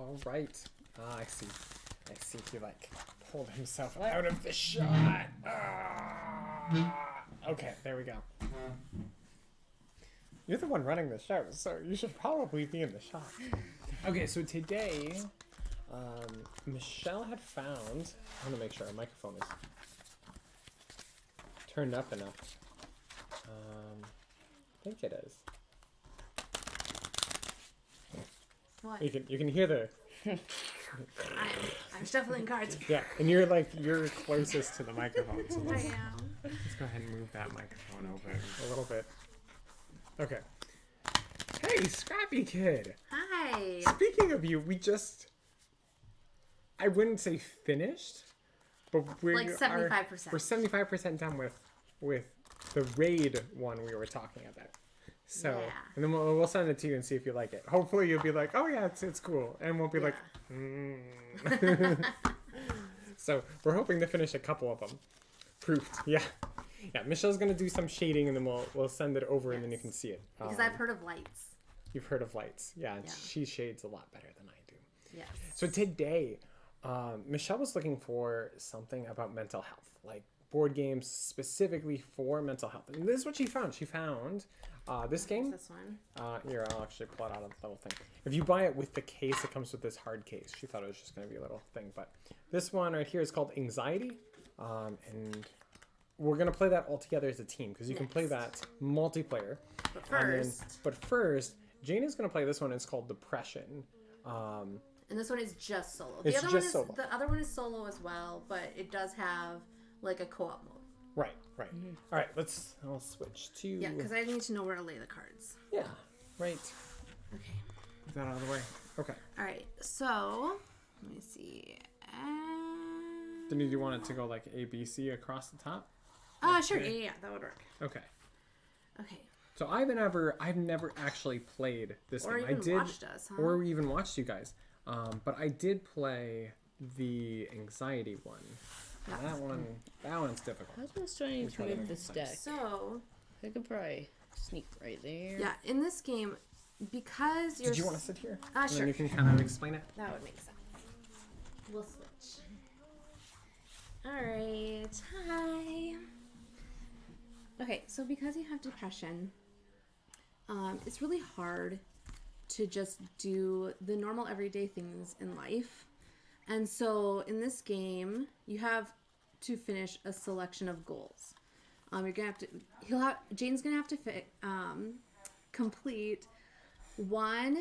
All right. I see. He pulled himself out of the shot. Okay, there we go. You're the one running the show, so you should probably be in the shot. Okay, so today, Michelle had found. I want to make sure our microphone is turned up enough. I think it is. What? You can hear the. I'm shuffling cards. Yeah, and you're closest to the microphone. So I am. let's go ahead and move that microphone over a little bit. Okay. Hey, Scrappy Kid. Hi. Speaking of you, I wouldn't say finished, but we're 75%. We're 75% done with the raid one we were talking about. So, yeah. And then we'll send it to you and see if you like it. Hopefully you'll be like, oh yeah, it's cool. And we'll be So we're hoping to finish a couple of them. Proofed. Yeah. Yeah, Michelle's going to do some shading and then we'll send it over and then you can see it. Because I've heard of lights. You've heard of lights. Yeah, and she shades a lot better than I do. Yes. So today, Michelle was looking for something about mental health, like board games specifically for mental health. And this is what she found. She found this game. This one. Here, I'll actually pull it out of the little thing. If you buy it with the case, it comes with this hard case. She thought it was just going to be a little thing. But this one right here is called Anxiety. And we're going to play that all together as a team because you can play that multiplayer. But first, Jane is going to play this one. It's called Depression. And this one is just solo. The other one is solo as well, but it does have like a co-op mode. Right. Mm-hmm. All right, I'll switch to... Yeah, because I need to know where to lay the cards. Yeah, right. Okay. Get that out of the way. Okay. All right, so, let me see. Do you want it to go like A, B, C across the top? Sure, yeah, that would work. Okay. Okay. So I've never actually played this game. Or even watched us, huh? Or even watched you guys. But I did play the Anxiety one. That one's difficult. I was just trying to move this deck. So, I could probably sneak right there. yeah, in this game, because you're... Did you want to sit here? Sure. And then you can kind of explain it? That would make sense. We'll switch. Alright, hi. Okay, so because you have depression, it's really hard to just do the normal everyday things in life. And so in this game, you have to finish a selection of goals. You're gonna have to. Jane's gonna have to complete 1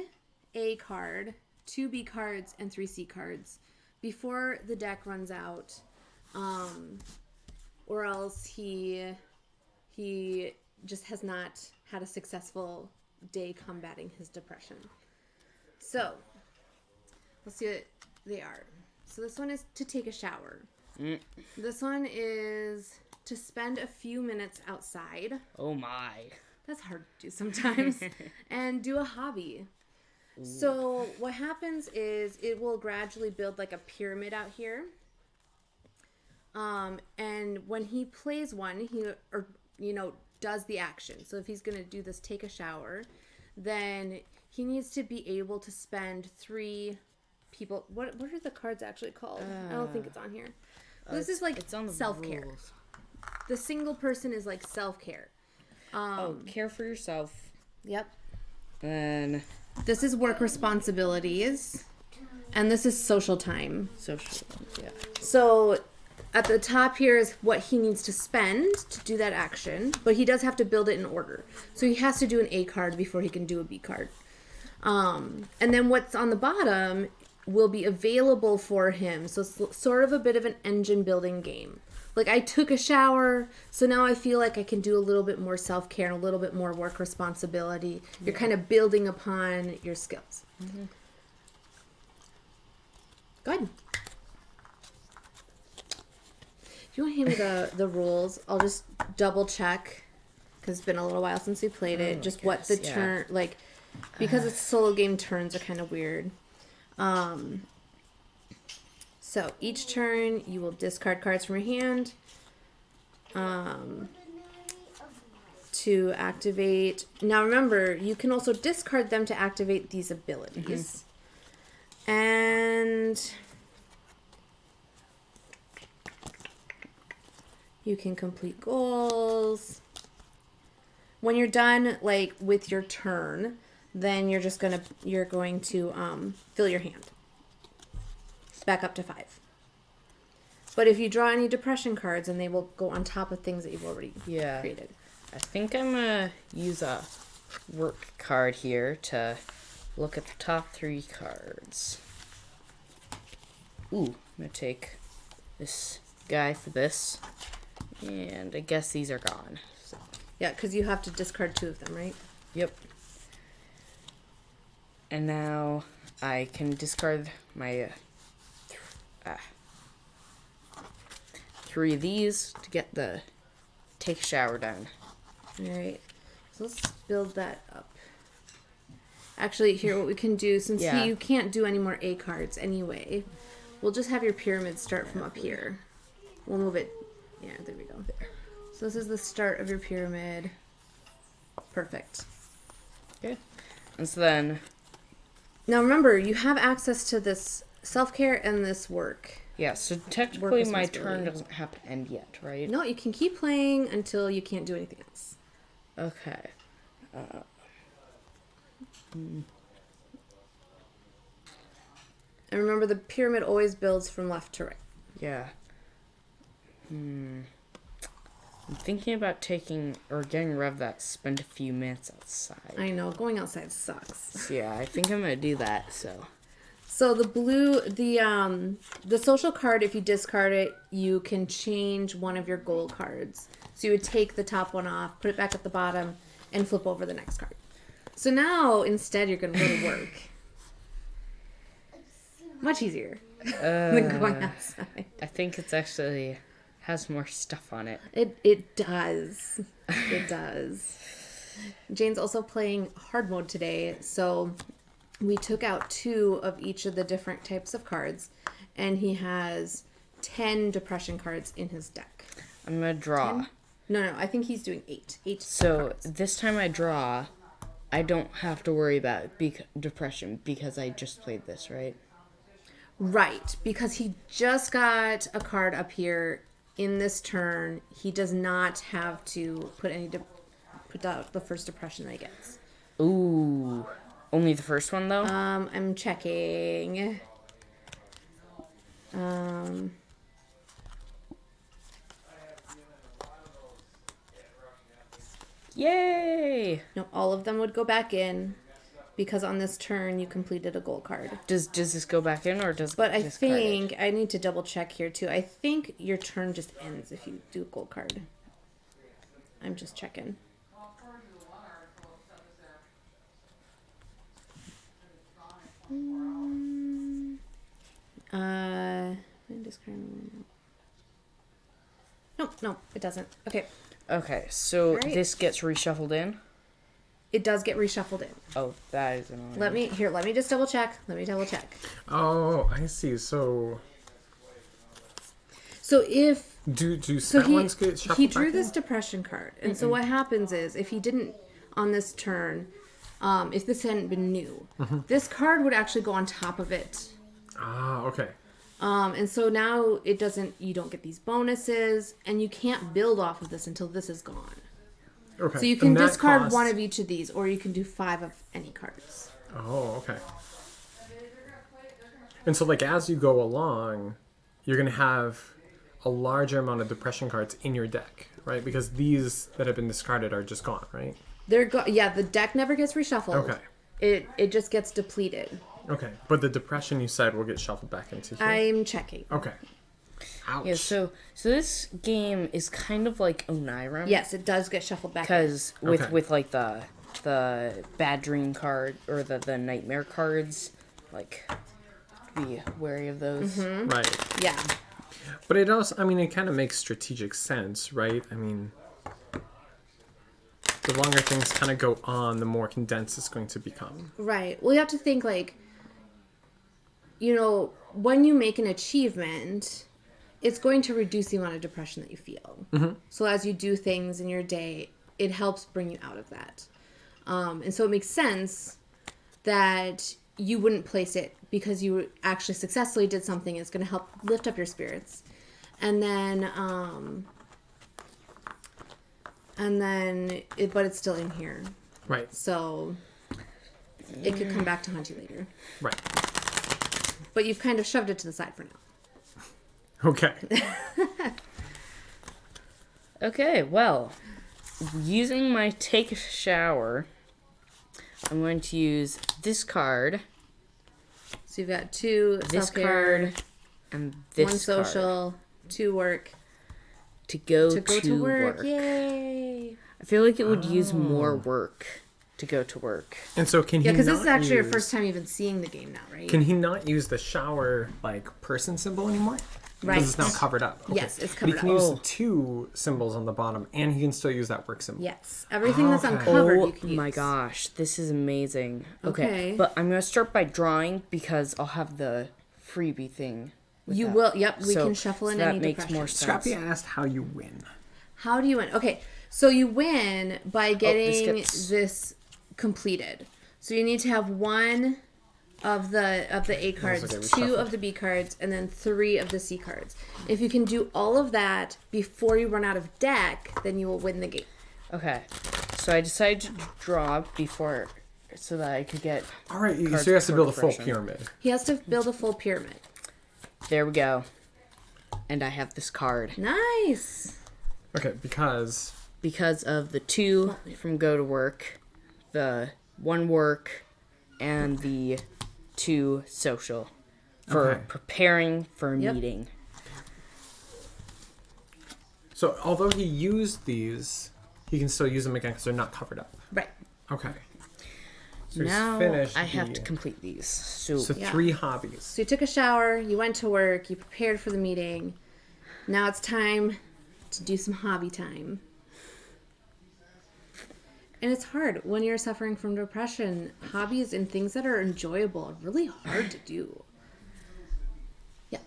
A card, 2 B cards, and 3 C cards before the deck runs out, or else he just has not had a successful day combating his depression. So let's see what they are. So this one is to take a shower. This one is to spend a few minutes outside. Oh my. That's hard to do sometimes. And do a hobby. Ooh. So what happens is it will gradually build like a pyramid out here. And when he plays one, does the action. So if he's going to do this take a shower, then he needs to be able to spend 3 people. What are the cards actually called? I don't think it's on here. This is like self-care. Rules. The single person is like self-care. Care for yourself. Yep. Then this is work responsibilities, and this is social time. Yeah. So at the top here is what he needs to spend to do that action, but he does have to build it in order. So he has to do an A card before he can do a B card. And then what's on the bottom will be available for him. So it's sort of a bit of an engine building game. Like I took a shower, so now I feel like I can do a little bit more self-care and a little bit more work responsibility. Yeah. You're kind of building upon your skills. Mm-hmm. Good. If you want to hand me the rules, I'll just double check because it's been a little while since we played it. Just what the turn, like, because it's a solo game, turns are kind of weird. So each turn you will discard cards from your hand to activate. Now remember, you can also discard them to activate these abilities. And you can complete goals. When you're done, like, with your turn, then you're going to fill your hand back up to 5. But if you draw any depression cards, and they will go on top of things that you've already created. I think I'm gonna use a work card here to look at the top 3 cards. Ooh, I'm gonna take this guy for this, and I guess these are gone. So. Yeah, because you have to discard 2 of them, right? Yep. And now I can discard my 3 of these to get the take a shower done. All right. So let's build that up. Actually, here, what we can do, since you can't do any more A cards anyway, we'll just have your pyramid start from up here. We'll move it. Yeah, there we go. There. So this is the start of your pyramid. Perfect. Okay. And so then... Now remember, you have access to this self-care and this work. Yeah, so technically my turn doesn't have to end yet, right? No, you can keep playing until you can't do anything else. Okay. And remember, the pyramid always builds from left to right. Yeah. I'm thinking about taking or getting rid of that. Spend a few minutes outside. I know, going outside sucks. So yeah, I think I'm gonna do that. So the blue, the social card, if you discard it, you can change one of your goal cards. So you would take the top one off, put it back at the bottom, and flip over the next card. So now, instead, you're going to go to work. Much easier than going outside. I think it's actually has more stuff on it. It does. It does. Jane's also playing hard mode today, so we took out 2 of each of the different types of cards, and he has 10 depression cards in his deck. I'm gonna draw. 10? No, I think he's doing 8. 8 So cards. this time I draw, I don't have to worry about depression because I just played this, right? Right, because he just got a card up here in this turn. He does not have to put out the first depression that he gets. Ooh. Only the first one, though? I'm checking. Yay! No, all of them would go back in because on this turn you completed a goal card. Does this go back in or does But I discard it? think I need to double check here too. I think your turn just ends if you do a goal card. I'm just checking. No, it doesn't. Okay. Okay, so Right. this gets reshuffled in? It does get reshuffled in. Oh, that is annoying. Let me just double check. Oh, I see. So if do so spent ones get shuffled he back drew in? this depression card, and so what happens is if he didn't on this turn, if this hadn't been new, this card would actually go on top of it. Ah, okay. And so now you don't get these bonuses, and you can't build off of this until this is gone. Okay. So you can And that discard costs- one of each of these, or you can do 5 of any cards. Oh, okay. And so, like, as you go along, you're going to have a larger amount of depression cards in your deck, right? Because these that have been discarded are just gone, right? The deck never gets reshuffled. Okay. It just gets depleted. Okay. But the depression you said will get shuffled back into here. I'm checking. Okay. Ouch. Yeah, so this game is kind of like Onirim. Yes, it does get shuffled back. Because Okay. with like the bad dream card or the nightmare cards, like be wary of those. Right. Yeah. But it also, I mean, it kind of makes strategic sense, right? I mean, the longer things kind of go on, the more condensed it's going to become. Right. Well, you have to think like, when you make an achievement, it's going to reduce the amount of depression that you feel. So as you do things in your day, it helps bring you out of that. And so it makes sense that you wouldn't place it because you actually successfully did something. It's going to help lift up your spirits. And then but it's still in here. Right. So it could come back to haunt you later. Right. But you've kind of shoved it to the side for now. Okay. Okay, well, using my take a shower, I'm going to use this card, So you've got 2 this self-care, card, and this 1 social, 2 work. to go To work. work. Yay! I feel like it would use more work to go to work. And so can he Yeah, because not this is actually your use- first time even seeing the game now, right? Can he not use the shower like person symbol anymore? Right. Because it's now covered up. Okay. Yes, it's But he covered can up. use Oh. the 2 symbols on the bottom, and he can still use that work symbol. Yes. Everything that's Okay. uncovered Oh you can use. my gosh, this is amazing. Okay, Okay. but I'm going to start by drawing because I'll have the freebie thing. with You that. will. Yep, we So- can shuffle so in that any makes depression. more sense. Scrappy asked how you win. How do you win? Okay, so you win by getting gets- this completed. So you need to have 1 of the A cards, okay, we 2 shuffled. of the B cards, and then 3 of the C cards. If you can do all of that before you run out of deck, then you will win the game. Okay, so I decided to draw before so that I could get. All right, so Cards he has to for build a full depression. pyramid. He has to build a full pyramid. There we go. And I have this card Nice. Okay, because because of the 2 from go to work, the 1 work, and the 2 social for Okay. preparing for a Yep. meeting. so although he used these, he can still use them again because they're not covered up. Right. Okay. So Now he's finished. I have the- to complete these. So, So Yeah. 3 hobbies. So you took a shower, you went to work, you prepared for the meeting. Now it's time to do some hobby time. And it's hard when you're suffering from depression. Hobbies and things that are enjoyable are really hard to do. Yeah.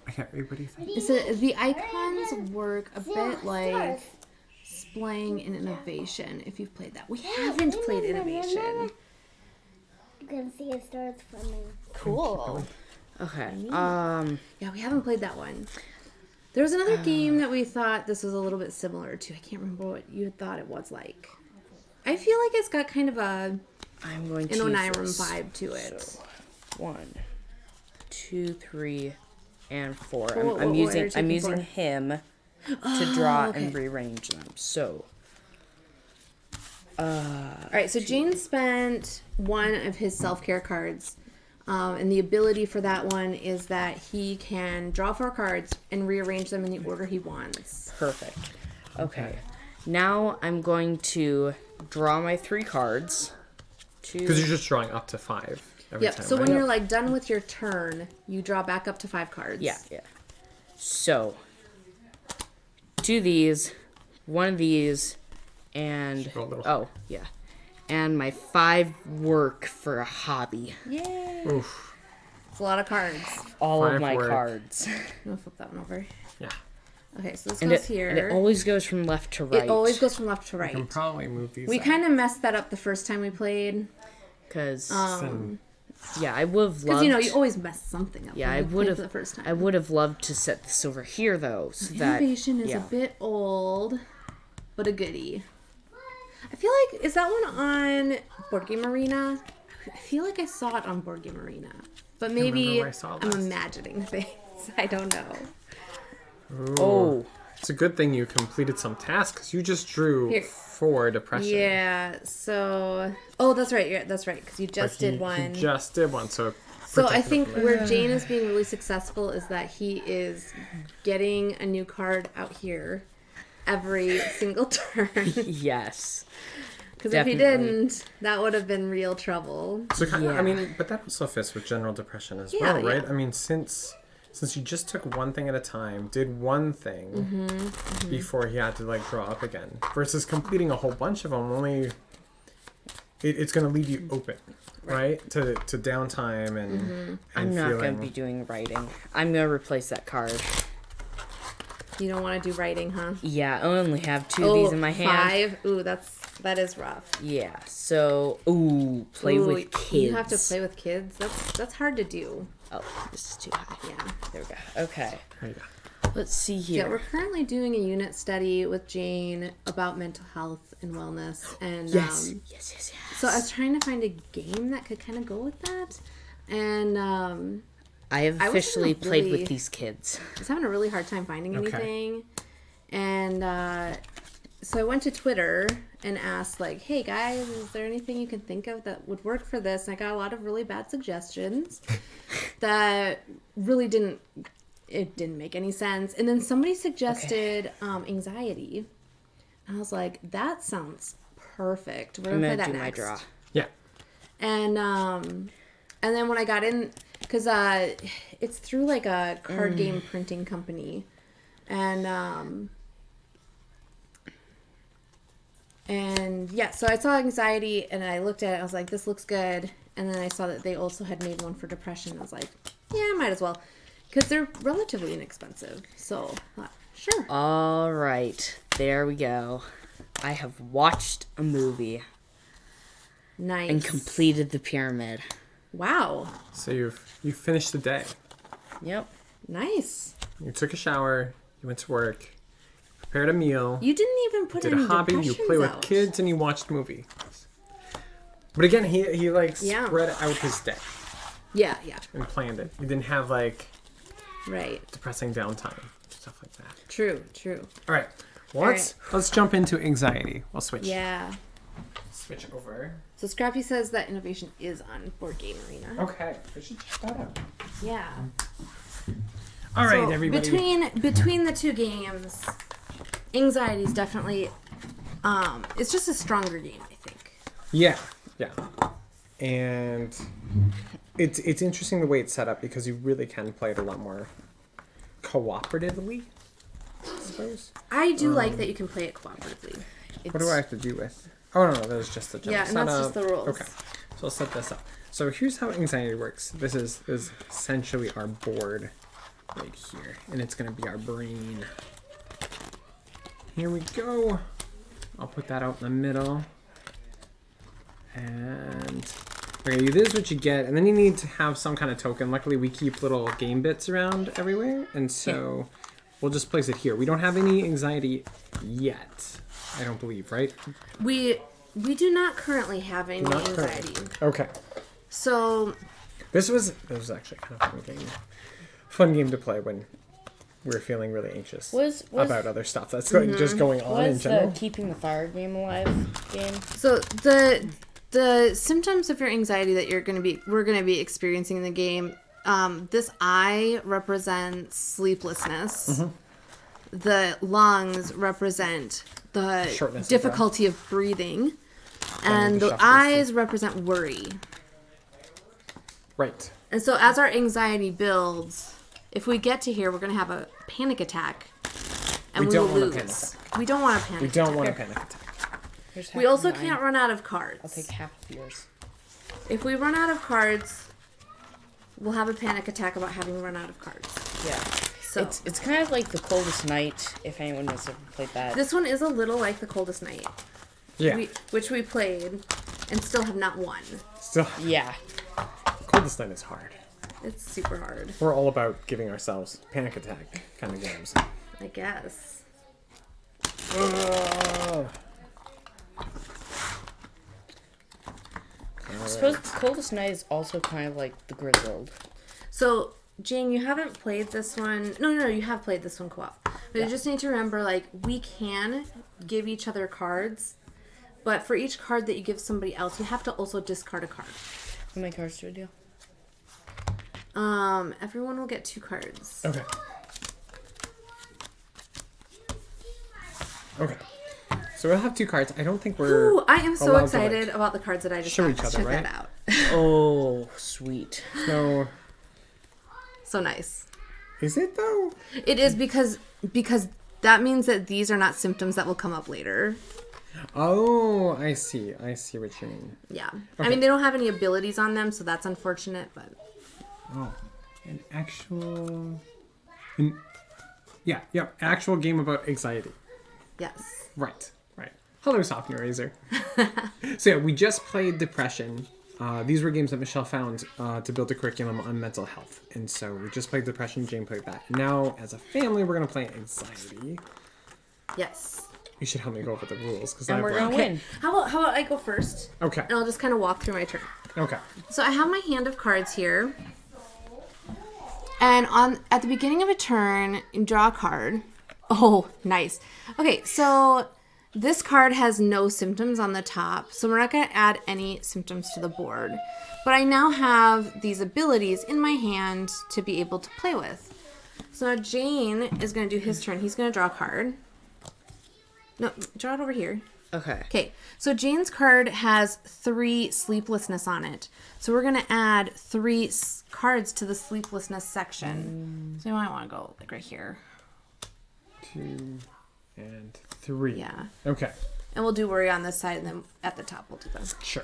I can't read. What do you think? So the icons work a bit like Splaying and Innovation, if you've played that. We haven't played Innovation. You can see it starts from me. Cool. okay. Yeah, we haven't played that one. There was another game that we thought this was a little bit similar to. I can't remember what you had thought it was like. I feel like it's got kind of a I'm going to an use Onirum this. vibe to it. So, 1, 2, 3, and 4. What are I'm you using taking using for? him to draw okay. and rearrange them. So All right, so Jane spent 1 of his self-care cards. And the ability for that one is that he can draw 4 cards and rearrange them in the order he wants. perfect. Okay. Now I'm going to draw my 3 cards. Because you're just drawing up to 5 every Yep, time. so right? when you're like done with your turn, you draw back up to 5 cards. Yeah. So 2 of these, 1 of these, and Go a little- oh yeah, and my 5 work for a hobby. Yay! Oof. It's a lot of cards. All 5 of my work. cards. I'm gonna flip that one over. Yeah. Okay, so this And goes it, here. and it always goes from left to right. It always goes from left to I can right. probably move these. We out. kind of messed that up the first time we played. Because Send- yeah, I would have Because loved. you know you always mess something up. yeah, when I you play would for have. the first time. I would have loved to set this over here though, so that Innovation is yeah. a bit old, but a goodie. I feel like is that one on Board Game Arena? I feel like I saw it on Board Game Arena, but maybe where I saw it I'm last. imagining things. I don't know. Ooh. Oh, It's a good thing you completed some tasks because you just drew Here. 4 depression. Yeah. So, oh, that's right. Yeah, that's right. Because you But just he- did one. He just did one. So. So I protected think from it. where Jane is being really successful is that he is getting a new card out here every single turn. yes. Because if he Definitely. didn't, that would have been real trouble. So kind of, I Yeah. mean, but that also fits with general depression as Yeah, well, right? yeah. I mean, since you just took one thing at a time, did one thing before he had to like draw up again, versus completing a whole bunch of them, only it's going to leave you open, right? To downtime and I'm not feeling. going to be doing writing. I'm going to replace that card. You don't want to do writing, huh? Yeah, I only have 2 of these in my hand. 5. Ooh, that's That is rough. Yeah. So, play Ooh, with kids. You have to play with kids. That's hard to do. Oh, this is too high. Yeah. There we go. Okay. There you go. Let's see Yeah, here. we're currently doing a unit study with Jane about mental health and wellness, and Yes. so I was trying to find a game that could kind of go with that, and I have I was officially having a played really- with these kids. I was having a really hard time finding Okay. anything, and so I went to Twitter and asked, like, "Hey guys, is there anything you can think of that would work for this?" And I got a lot of really bad suggestions that really didn't make any sense. And then somebody suggested anxiety, and I was like, "That sounds perfect. We're I'm gonna play gonna that do my next." draw. Yeah. And then when I got in, because it's through like a card game printing company, and yeah, so I saw anxiety and I looked at it. I was like, this looks good. And then I saw that they also had made one for depression. I was like, yeah, I might as well, because they're relatively inexpensive. So I thought, sure. All right. There we go. I have watched a movie Nice. and completed the pyramid. Wow. So you've finished the day. Yep. Nice. You took a shower. You went to work. Prepared a meal. You didn't even put Did any a hobby. You depressions play with out. kids, and you watched movie. But again, he like Yeah. spread out his day Yeah. and planned it. You didn't have like Right. depressing downtime, stuff like that. True. All right. Well, All let's jump into anxiety. I'll switch. Yeah. Switch over. So Scrappy says that innovation is on Board Game Arena. Okay. I should check that out. Yeah. All right, So everybody. between the two games, anxiety is definitely it's just a stronger game, I think. Yeah. And it's interesting the way it's set up because you really can play it a lot more cooperatively, I suppose. I do like that you can play it cooperatively. What do I have to do with? Oh no, that was just the general Yeah, and that's just setup. the rules. Okay, so I'll set this up. So here's how anxiety works. This is essentially our board right here, and it's gonna be our brain. Here we go. I'll put that out in the middle. And okay, this is what you get, and then you need to have some kind of token. Luckily, we keep little game bits around everywhere, and so we'll just place it here. We don't have any anxiety yet, I don't believe, right? We do not currently have any Not currently. anxiety. Okay. So This was actually kind of a fun game to play when we were feeling really anxious Was about other stuff that's just going on in was general. the keeping the fire game alive game? so the symptoms of your anxiety that we're gonna be experiencing in the game. This eye represents sleeplessness. The lungs represent the Shortness of difficulty of breathing, and to the shuffle eyes represent worry. Right. And so as our anxiety builds, if we get to here, we're gonna have a panic attack, and We we, don't will want a lose. panic attack. We don't want a panic. We don't attack. want a panic attack. Here's We half also of mine. can't run out of cards. I'll take half of yours. If we run out of cards, we'll have a panic attack about having run out of cards. Yeah. So It's kind of like The Coldest Night, if anyone has ever played that. this one is a little like The Coldest Night, Yeah. which we played and still have not won. Still, Yeah. Coldest Night is hard. It's super hard, We're all about giving ourselves panic attack kind of games. I guess. I suppose The Coldest Night is also kind of like The Grizzled. So Jane, you haven't played this one. No, you have played this one co-op. But you just need to remember, like, we can give each other cards, but for each card that you give somebody else, you have to also discard a card. How many cards do I do? Everyone will get 2 cards. Okay. Okay. So we'll have 2 cards. I don't think we're. Ooh, I am so allowed to, excited like, about the cards that I just show got. each other, Check right? that out. Oh, sweet. So, So nice. is it though? It is because that means that these are not symptoms that will come up later. Oh, I see. I see what you mean. Yeah. Okay. I mean, they don't have any abilities on them, so that's unfortunate, but Oh, an actual. Yeah, actual game about anxiety. yes. Right. Hello, Sophomore Razor. So yeah, we just played Depression. These were games that Michelle found to build a curriculum on mental health. And so we just played Depression, Jane played that. Now, as a family, we're going to play Anxiety. Yes. You should help me go over the rules. And we're going to win. How about I go first? Okay. And I'll just kind of walk through my turn. Okay. So I have my hand of cards here. And at the beginning of a turn, you draw a card. Oh, nice. Okay, so this card has no symptoms on the top, so we're not going to add any symptoms to the board. But I now have these abilities in my hand to be able to play with. So now Jane is going to do his turn. He's going to draw a card. No, draw it over here. Okay. Okay, so Jane's card has 3 sleeplessness on it. So we're going to add 3 cards to the sleeplessness section. So you might want to go like right here. 2 and 3. Yeah. Okay. And we'll do worry on this side, and then at the top we'll do them. Sure.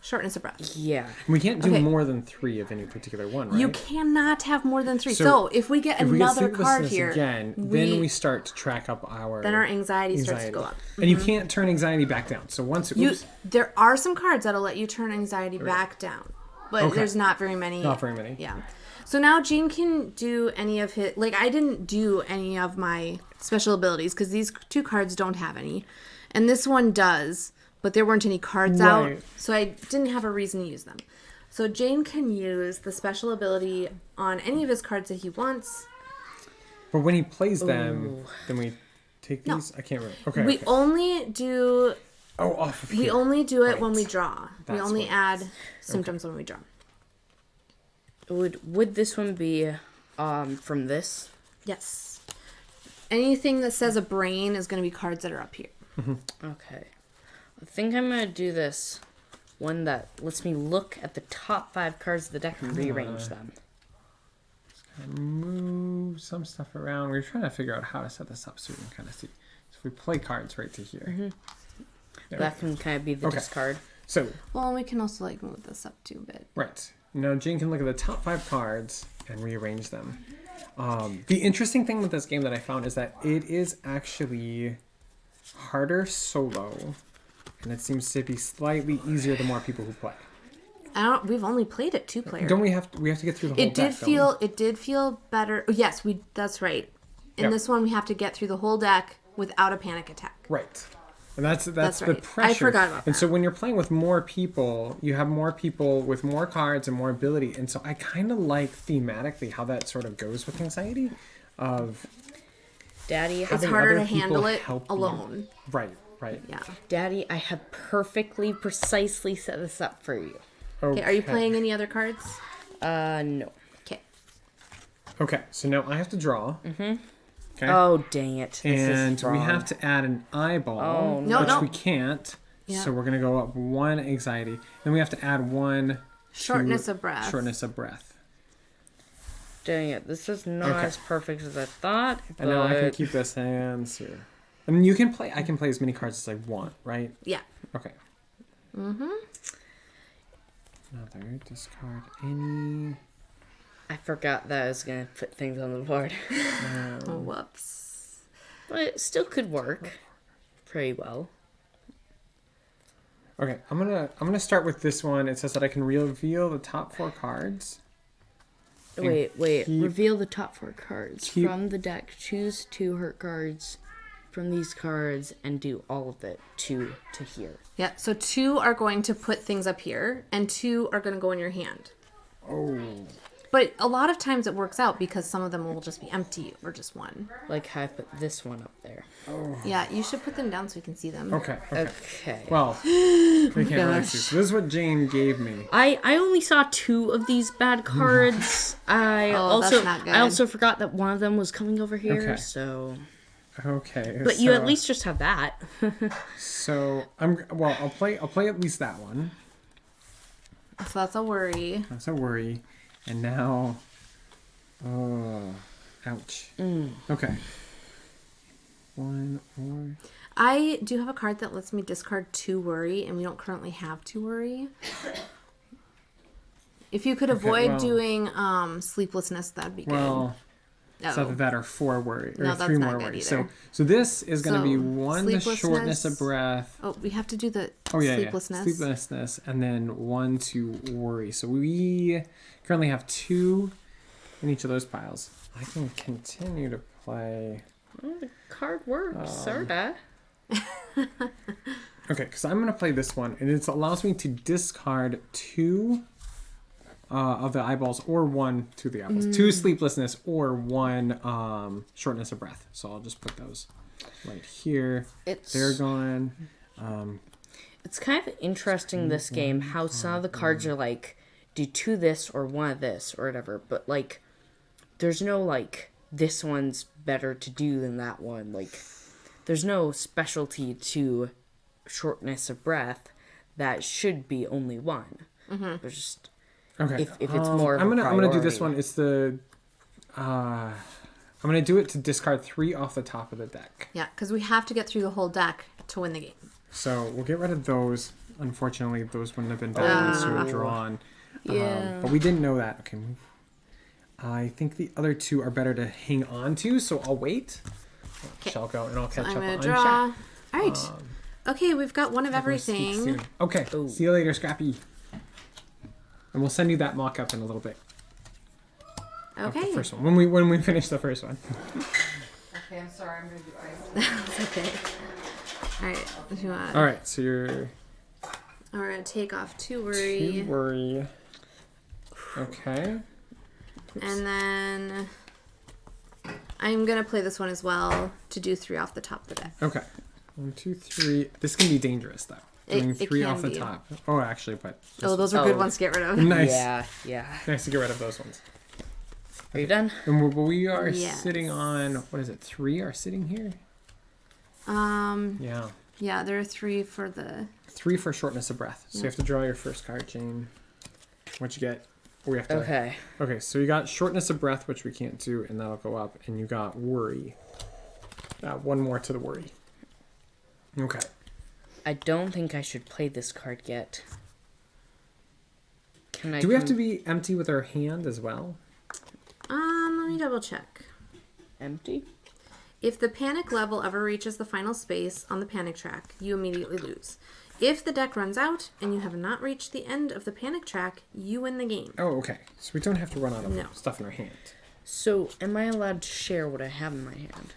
Shortness of breath. Yeah. We can't do Okay. more than 3 of any particular one, right? You cannot have more than 3. So, So if we get If we get another card sleeplessness here, again, then we start to track up our then our anxiety starts to go up. And you can't turn anxiety back down. So once There are some cards that'll let you turn anxiety back down, but Okay. there's not very many. Not very many. Yeah. So now Gene can do any of his, like I didn't do any of my special abilities because these 2 cards don't have any. And this one does, but there weren't any cards out, Right. so I didn't have a reason to use them. So Jane can use the special ability on any of his cards that he wants. But when he plays them, then we take No. these. I can't remember. Okay. We okay. only do off of we here. only do it when Right. we draw. We That's only what it add symptoms when we draw. Would this one be from this? Yes. Anything that says a brain is going to be cards that are up here. Okay. I think I'm going to do this one that lets me look at the top 5 cards of the deck and rearrange them. Move some stuff around. We're trying to figure out how to set this up so we can kind of see. So if we play cards right to here. There That we go. can kind of be the Okay. discard. So, Well, we can also like move this up too a bit. right. Now Jane can look at the top 5 cards and rearrange them. The interesting thing with this game that I found is that it is actually harder solo, and it seems to be slightly easier the more people who play. We've only played it 2 player. Don't we have to get through the whole It did deck, don't we? feel better. Oh, yes, that's right. In Yep. this one we have to get through the whole deck without a panic attack. Right. And that's the right. pressure. I forgot about And that. so when you're playing with more people, you have more people with more cards and more ability. And so I kind of like thematically how that sort of goes with anxiety of Daddy, It's having harder other to handle people it help you. alone. Right. Yeah. Daddy, I have perfectly, precisely set this up for you. Okay, are you playing any other cards? No. Okay. Okay, so now I have to draw. Okay. Oh, dang it. This is And we wrong. have to add an eyeball, Oh, No, which no. we can't. Yeah. So we're going to go up 1 anxiety. Then we have to add 1 Shortness of breath. Shortness of breath. Dang it. This is not Okay. as perfect as I thought. But... And now I can keep this hands here. And you can play, I can play as many cards as I want, right? Yeah. Okay. Another discard any. I forgot that I was going to put things on the board. Oh, whoops. But it still could work pretty well. Okay, I'm gonna start with this one. It says that I can reveal the top 4 cards. Wait. keep- Reveal the top 4 cards keep- from the deck. Choose 2 hurt cards from these cards and do all of it to here. Yeah, so 2 are going to put things up here, and 2 are going to go in your hand. Oh. But a lot of times it works out because some of them will just be empty or just 1. Like how I put this one up there. Yeah, you should put them down so you can see them. Okay. Okay. Well, we can't really gosh. see. So this is what Jane gave me. I only saw 2 of these bad cards. I Oh, that's not good. I also forgot that one of them was coming over here. Okay. So, Okay. but you at least just have that. So I'll play at least that one. So that's a worry. That's a worry. And now, oh, ouch. Okay. 1 or I do have a card that lets me discard 2 worry, and we don't currently have 2 worry. If you could avoid well- doing sleeplessness, that'd be good. well. Oh. So that are 4 worry or No, that's 3 not more good worry. either. So this is going to be So, 1 to shortness of sleeplessness. breath. Oh, we have to do the Oh yeah, sleeplessness. yeah. Sleeplessness, and then 1 to worry. So we currently have 2 in each of those piles. I can continue to play. Well, the card works, sorta. Okay, because I'm going to play this one, and it allows me to discard 2 of the eyeballs, or 1 to the eyeballs. 2 sleeplessness, or 1 shortness of breath. So I'll just put those right here. They're gone. It's kind of interesting, this game, how some of the cards are like, do 2 this or 1 of this or whatever, but like, there's no like, this one's better to do than that one. Like, there's no specialty to shortness of breath that should be only 1. There's just, Okay. if it's more of I'm a gonna do this priority. one. It's the I'm gonna do it to discard 3 off the top of the deck. Yeah, because we have to get through the whole deck to win the game. So we'll get rid of those. Unfortunately, those wouldn't have been bad ones to have drawn. Yeah. But we didn't know that. Okay. I think the other 2 are better to hang on to, so I'll wait. Okay. Shall go and I'll catch I'm up gonna on draw. chat. All right. Okay, we've got one of We'll speak everything. soon. Okay. Ooh. See you later, Scrappy. And we'll send you that mock-up in a little bit. Of Okay. the first one. When we finish the first one. Okay, I'm sorry. I'm gonna do ice. It's okay. All right. If you want, All right. So you're we're gonna take off 2 2 worry, worry. Okay. and then I'm gonna play this one as well to do 3 off the top of the deck. Okay. 1, 2, 3. This can be dangerous though. Doing It 3 can off the be. top. Oh, actually, but Oh, those are good Oh. ones to get rid of. nice. Yeah. Nice to get rid of those ones. Are you done? And we are Yes. sitting on, what is it? 3 are sitting here. Yeah. Yeah, there are 3 for the. 3 for shortness of breath. So you have to draw your first card, Jane. What'd you get? We have to. Okay. Okay, so you got shortness of breath, which we can't do, and that'll go up. And you got worry. 1 more to the worry. Okay. I don't think I should play this card yet. Can I? Do we have to be empty with our hand as well? Let me double check. empty? If the panic level ever reaches the final space on the panic track, you immediately lose. If the deck runs out and you have not reached the end of the panic track, you win the game. Oh, okay. So we don't have to run out of No. stuff in our hand. So, am I allowed to share what I have in my hand?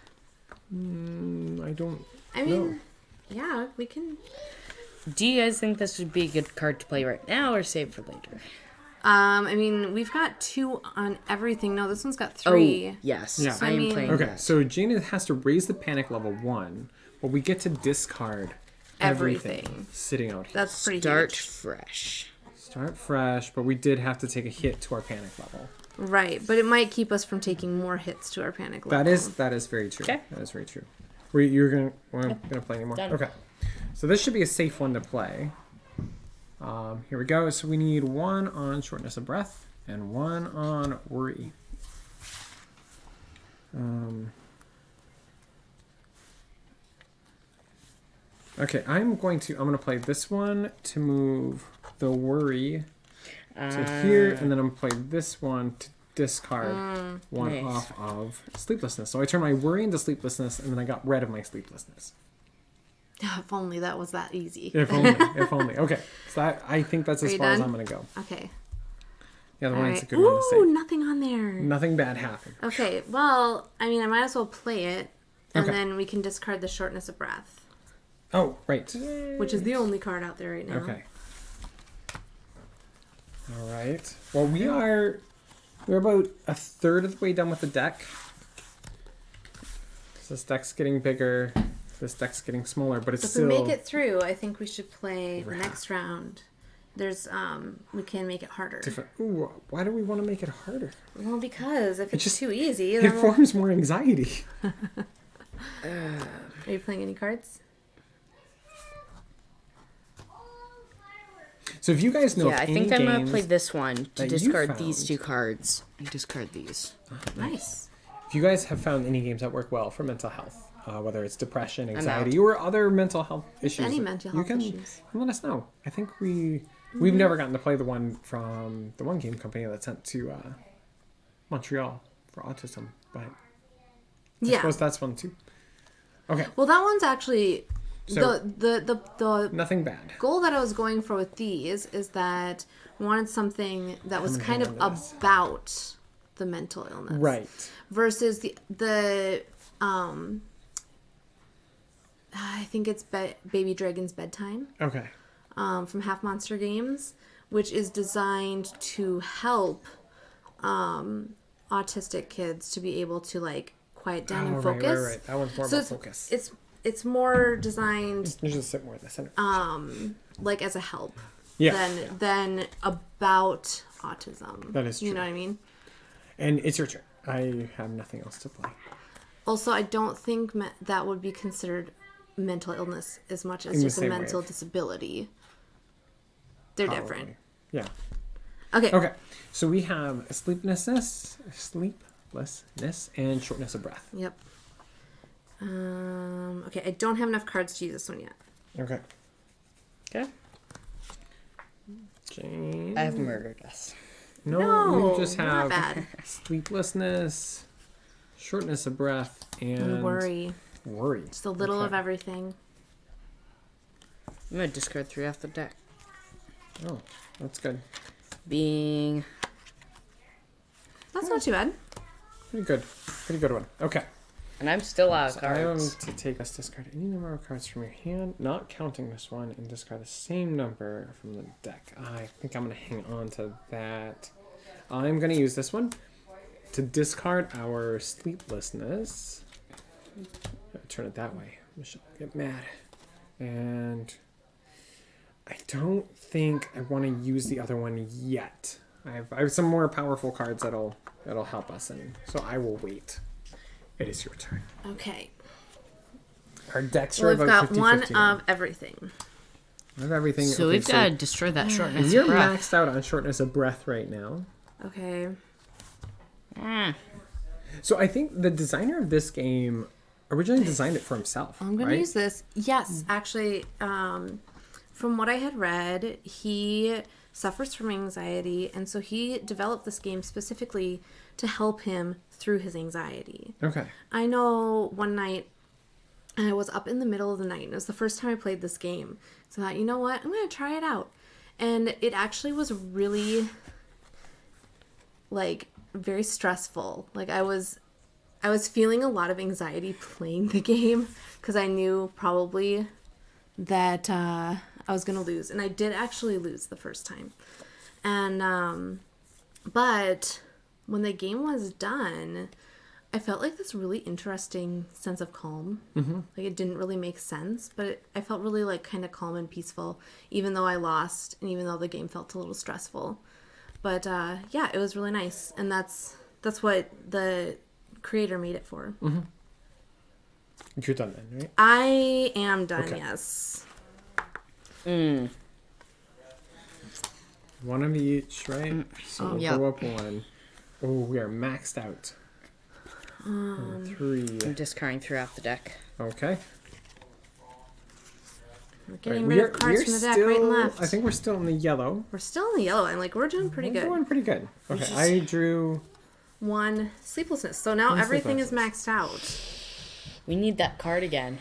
I don't. I mean, yeah, we can. Do you guys think this would be a good card to play right now or save for later? I mean, we've got 2 on everything. No, this one's got 3. Oh, yes. Yeah. I am I mean- playing Okay, that. so Jaina has to raise the panic level 1, but we get to discard Everything. sitting out here. That's pretty Start huge. fresh. Start fresh, but we did have to take a hit to our panic level. Right, but it might keep us from taking more hits to our panic level. That is very true. Okay. That is very true. You're gonna play anymore? Done. Okay. So this should be a safe one to play. Here we go. So we need 1 on shortness of breath and 1 on worry. Okay, I'm gonna play this one to move the worry to here, and then I'm gonna play this one to discard 1 Nice. off of sleeplessness. So I turn my worry into sleeplessness, and then I got rid of my sleeplessness. If only that was that easy. If only, if only. Okay, so I think that's Are as you far as done? I'm gonna go. Okay. The other All one's right. a good one to Ooh, say. nothing on there. Nothing bad happened. Okay, well, I mean, I might as well play it, and Okay. then we can discard the shortness of breath, Oh, right. which is the only card out there right now. Okay. All right. Well, we're about a third of the way done with the deck. This deck's getting bigger. This deck's getting smaller, but it's If still we make it through, I think we should play the Over next round. There's we can make it harder. different. Ooh, why do we want to make it harder? Well, because if it's just- too easy, It then we'll... forms more anxiety. Are you playing any cards? So if you guys know Yeah, I of think any I'm gonna games, play this one to that you discard these found. 2 cards and discard these. Nice. if you guys have found any games that work well for mental health, whether it's depression, anxiety, or other mental health issues, Any mental health you can issues. let us know. I think we've never gotten to play the one from the one game company that sent to Montreal for autism, but I Yeah. suppose that's one too. Okay, Well, that one's actually So- the nothing bad. goal that I was going for with these is that I wanted something that was gonna kind of hang on to this. about the mental illness, Right. Versus the I think it's Baby Dragon's Bedtime Okay. from Half Monster Games, which is designed to help autistic kids to be able to like quiet down and Right, focus. right. That one's more So about focus. it's more designed You just sit more in the center. like as a help yeah. than about autism. That is You true. know what I mean? And it's your turn. I have nothing else to play. Also, I don't think that would be considered mental illness as much as In the just a same way mental of- disability. They're different. Probably. Yeah. Okay. Okay. So we have sleeplessness, and shortness of breath. Yep. Okay, I don't have enough cards to use this one yet. Okay. Okay. Jane. I have murdered us. No, No, you just not have bad. sleeplessness, shortness of breath, and And worry. Worry. Just a little Okay. of everything. I'm gonna discard 3 off the deck. Oh, that's good. Being That's not too bad. Pretty good. Pretty good one. Okay. and I'm still out of So I am cards. to take us discard any number of cards from your hand, not counting this one, and discard the same number from the deck. I think I'm going to hang on to that. I'm going to use this one to discard our sleeplessness. Turn it that way. Michelle will get mad. And I don't think I want to use the other one yet. I have some more powerful cards that'll help us, and so I will wait. It is your turn. Okay. Our decks Well, are we've about got one 50-50 of everything. of everything. So okay, we've got to destroy that shortness you're of breath. maxed out on shortness of breath right now. Okay. Ah. So I think the designer of this game originally designed it for himself. I'm going right? to use this. Yes, actually, from what I had read, he suffers from anxiety, and so he developed this game specifically to help him through his anxiety. Okay. I know one night I was up in the middle of the night, and it was the first time I played this game. So I thought, you know what? I'm going to try it out. And it actually was really, like, very stressful. Like, I was feeling a lot of anxiety playing the game because I knew probably that I was going to lose. And I did actually lose the first time. And, but when the game was done, I felt like this really interesting sense of calm. Mm-hmm. Like it didn't really make sense, but I felt really like kind of calm and peaceful, even though I lost and even though the game felt a little stressful. But yeah, it was really nice, and that's what the creator made it for. Mm-hmm. You're done then, right? I am done. Okay. Yes. Mm. One of each, right? So we'll Yep. go up one. Oh, we are maxed out. On 3. I'm discarding 3 off the deck. Okay. We're Right, getting rid of cards from the deck right and left. I think we're still in the yellow. We're still in the yellow, and like we're doing pretty We're good. doing pretty good. Okay, I drew. One sleeplessness. So now One everything is sleeplessness. maxed out. We need that card again.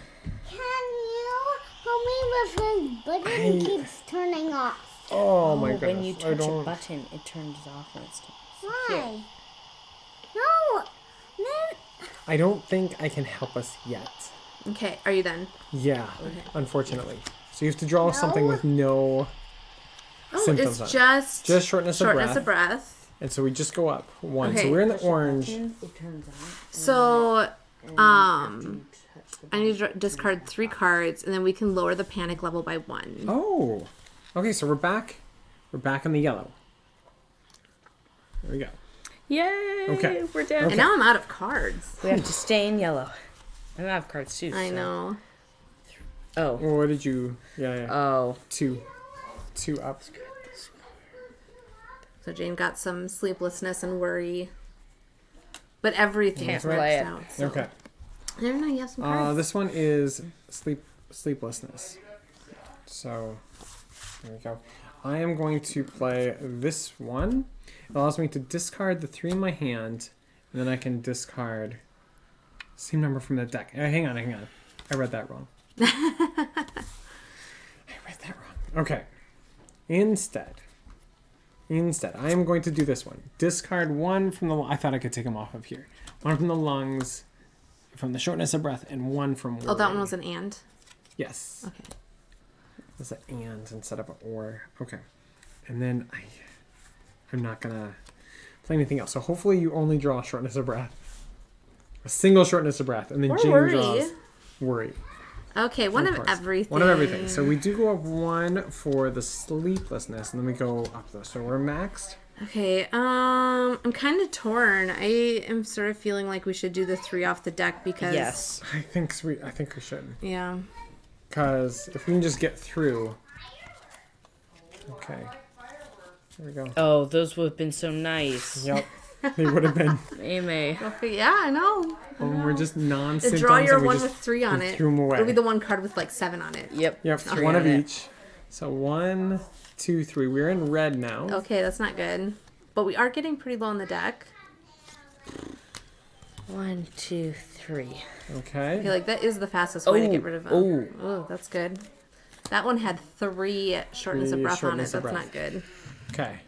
Can you help me with his button keeps turning off? Oh my goodness! When you I touch a don't. button, it turns off when it's time. Why? No. I don't think I can help us yet. Okay, are you done? Yeah, unfortunately. So you have to draw something with no Oh, symptoms it's on it. just Shortness of breath. And so we just go up one. So Okay. we're in the orange. It turns off. So, I need to discard 3 cards, and then we can lower the panic level by 1. Oh, okay. So we're back. We're back in the yellow. There we go. Yay! Okay. We're down. And now I'm out of cards. We have to stay in yellow. I don't have cards too. I so- know. Oh. Well, what did you? Yeah. Oh. Two up. So Jane got some sleeplessness and worry, but everything Can't is play maxed it. out. So. Okay. I don't know. You have some cards. This one is sleeplessness. So there we go. I am going to play this one. It allows me to discard the 3 in my hand And then I can discard same number from the deck. Hang on. I read that wrong. Okay. Instead, I am going to do this one. Discard one from the... I thought I could take them off of here. One from the lungs, from the shortness of breath, and one from worry. Oh, that one was an and? Yes. Okay. It's an and instead of an or. Okay. And then I'm not going to play anything else. So hopefully you only draw shortness of breath. A single shortness of breath. And then Or Jane worry. draws worry. Okay, one of course. everything. One of everything. So we do go up one for the sleeplessness, and then we go up though. So we're maxed. Okay, I'm kind of torn. I am sort of feeling like we should do the 3 off the deck because... Yes. I think we should. Yeah. Because if we can just get through. Okay. There we go. Oh, those would have been so nice. Yep. They would have been. Amy. Okay, yeah, I know. We're just non-symptoms. Draw your and we one just with 3 on it. threw 'em away. It'll be the one card with like 7 on it. Yep. Yep. Three One on of it. each. So 1, 2, 3. We're in red now. Okay, that's not good. But we are getting pretty low on the deck. 1, 2, 3. I Okay. feel like that is the fastest way to get rid of them. Oh. Oh, that's good. That one had 3 shortness of 3 breath on it. shortness of That's breath. not good. Okay.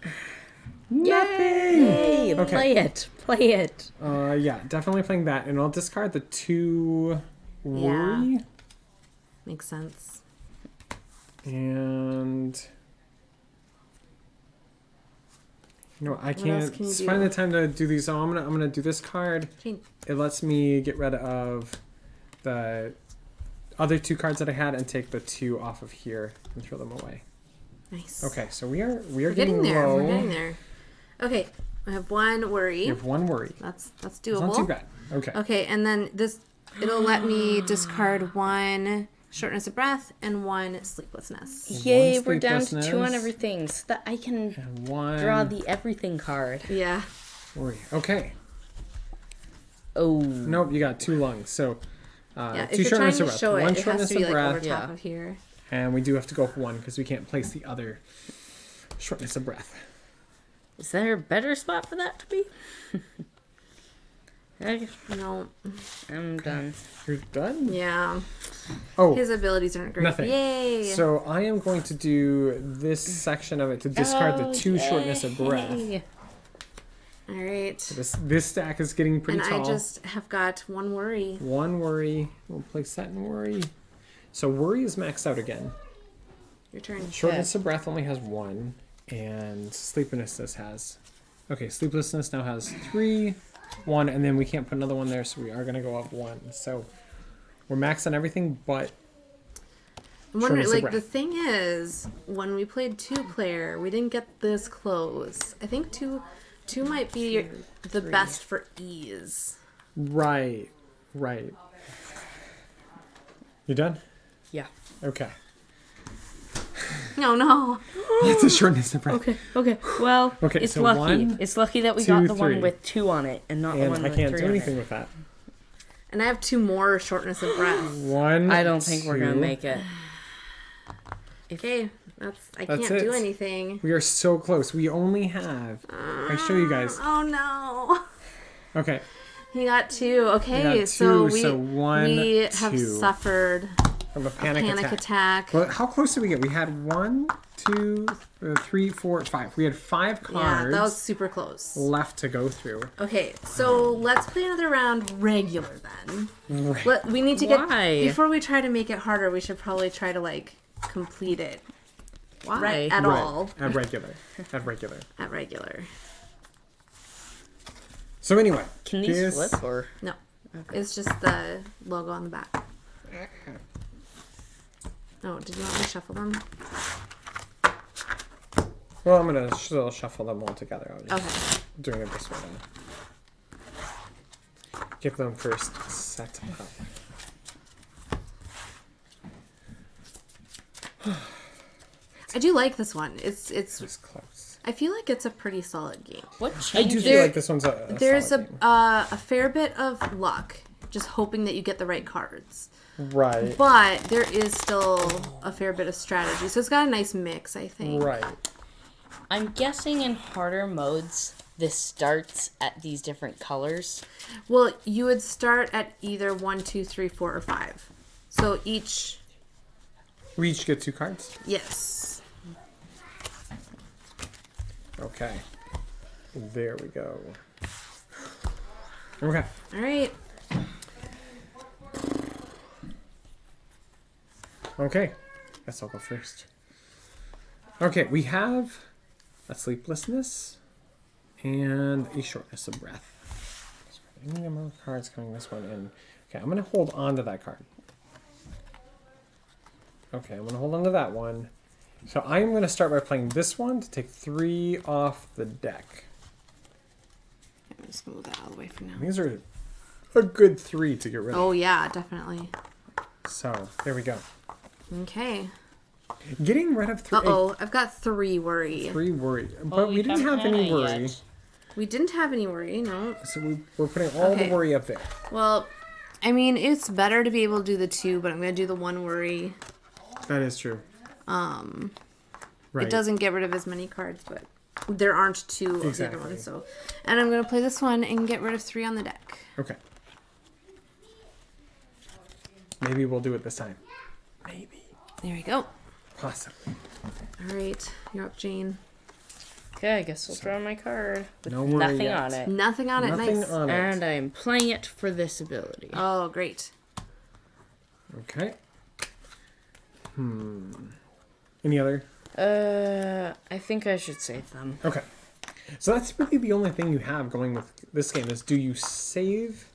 Yay! Okay. Play it. Play it. Yeah, definitely playing that, and I'll discard the 2 worry. Makes sense. And I else can't can you do? find the time to do these. So I'm gonna do this card. Jane. It lets me get rid of the other 2 cards that I had and take the 2 off of here and throw them away. Nice. Okay, so we are We're getting getting there. low. We're getting there. Okay, I have 1 worry. We have 1 worry. That's It's doable. not too bad. Okay. Okay, and then it'll let me discard 1 shortness of breath and 1 sleeplessness. Yay, we're down to 2 on sleeplessness. everything so that I can And 1 draw the everything card. Yeah. worry. Okay. Oh. Nope, you got 2 lungs. So Yeah, 2 if you're trying shortness to of breath. show it, 1 it has shortness to be of like over breath. top Yeah. of here. And we do have to go up 1 because we can't place the other shortness of breath. Is there a better spot for that to be? No. I'm done. You're done? Yeah. Oh, His abilities aren't great. nothing. Yay. So I am going to do this section of it to discard the 2 shortness of breath. Yay. All right. This stack is getting pretty And tall. I just have got 1 worry. 1 worry. We'll place that in worry. So worry is maxed out again. Your turn. Shortness of breath only has 1, and sleeplessness has. Okay, sleeplessness now has 3, 1, and then we can't put another one there, so we are going to go up 1. So we're maxed on everything but. I'm wondering, shortness of like, breath. the thing is, when we played 2-player, we didn't get this close. I think 2 might be the best for ease. Right. You done? Yeah. Okay. No. That's a shortness of breath. Okay. Well, Okay, it's so lucky. 1, It's lucky that we 2, got the 3. one with 2 on it and not the And one I with can't 3 do on anything it. with that. And I have 2 more shortness of breath. 1. I don't think we're gonna 2. make it. Okay, I That's can't do it. anything. We are so close. We only have. I show you guys. Oh no. Okay. He got 2. Okay, We got so 2, we so 1, we 2. have suffered From a a panic attack. attack. Well, how close did we get? We had 1, 2, 3, 4, 5. We had 5 cards Yeah, that was super close. left to go through. Okay, so let's play another round regular then. Right. We need to Why? get before we try to make it harder. We should probably try to like complete it Why? right at all At regular. At regular. at regular. So anyway. Can these here's- flip or? No, it's just the logo on the back. Oh, did you want me to shuffle them? Well, I'm going to still shuffle them all together. I was just Okay. doing it this way then. Give them first set up. I do like this one. It's. Just close. I feel like it's a pretty solid game. What I do changes? feel like this one's a There's solid a fair bit of luck, just hoping that you get the right cards. game. Right. But there is still a fair bit of strategy, so it's got a nice mix, I think. Right. I'm guessing in harder modes, this starts at these different colors? Well, you would start at either 1, 2, 3, 4, or 5. So each, We each get 2 cards. yes. Okay. There we go. Okay. All right. Okay. Guess I'll go first. Okay, we have a sleeplessness and a shortness of breath. So any number of cards coming this one in. Okay, I'm gonna hold on to that card. Okay, I'm gonna hold on to that one. So I'm gonna start by playing this one to take 3 off the deck. I'm just gonna move that out of the way for now. These are a good 3 to get rid of. Oh yeah, definitely. So there we go. Okay. Getting rid of 3. Uh-oh, I've got 3 worry. 3 worry, but Well, we didn't haven't have any had it worry. yet. We didn't have any worry, no. So we're putting all Okay. the worry up there. Well, I mean, it's better to be able to do the 2, but I'm gonna do the 1 worry. That is true. Right. It doesn't get rid of as many cards, but there aren't 2 of the Exactly. other ones. So, and I'm gonna play this one and get rid of 3 on the deck. Okay. Maybe we'll do it this time. Maybe. There we go. Possibly. All right, you're up, Jane. Okay, I guess I'll draw my card with No worry nothing yet. on it. Nothing on it. Nothing Nice. on it. And I'm playing it for this ability. Oh, great. Okay. Any other? I think I should save them. Okay. So that's really the only thing you have going with this game is do you save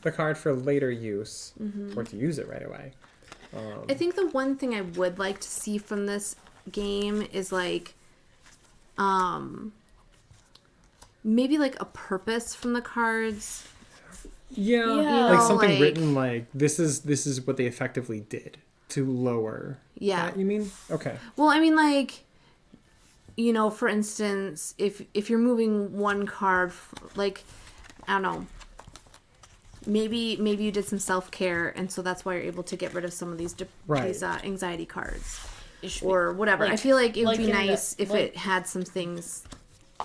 the card for later use or to use it right away? I think the one thing I would like to see from this game is like, maybe like a purpose from the cards. Yeah, Yeah. like know, something like- written like this is what they effectively did to lower. Yeah. That, you mean? Okay. Well, I mean, like, you know, for instance, if you're moving one card, like, I don't know, maybe you did some self-care, and so that's why you're able to get rid of some of these Right. these anxiety cards It should be- or whatever. I like- feel like it would like be in the- nice if like- it had some things,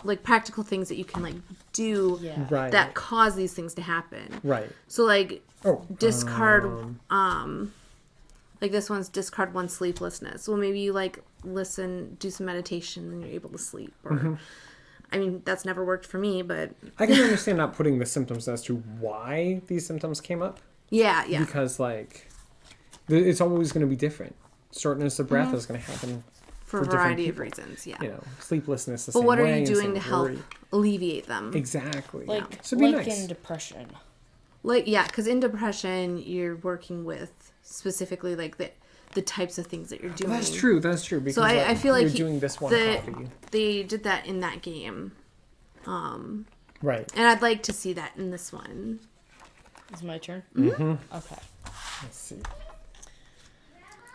like practical things that you can like do Yeah. Right. that cause these things to happen. Right. So like Oh. discard like this one's discard 1 sleeplessness. Well, maybe you like listen, do some meditation, and you're able to sleep. Or I mean, that's never worked for me, but I can understand not putting the symptoms as to why these symptoms came up yeah. because like it's always going to be different. Shortness of breath is going to happen For a different variety of people. reasons, yeah. You know, sleeplessness the But same what are way, you the doing same to help worry. alleviate them? Exactly. Like, So it'd be like nice. in depression. Like, yeah, because in depression, you're working with specifically like the types of things that you're doing. That's true. That's true. Because So I feel like you're doing this one copy. they did that in that game, Right. and I'd like to see that in this one. Is it my turn? Okay. Let's see.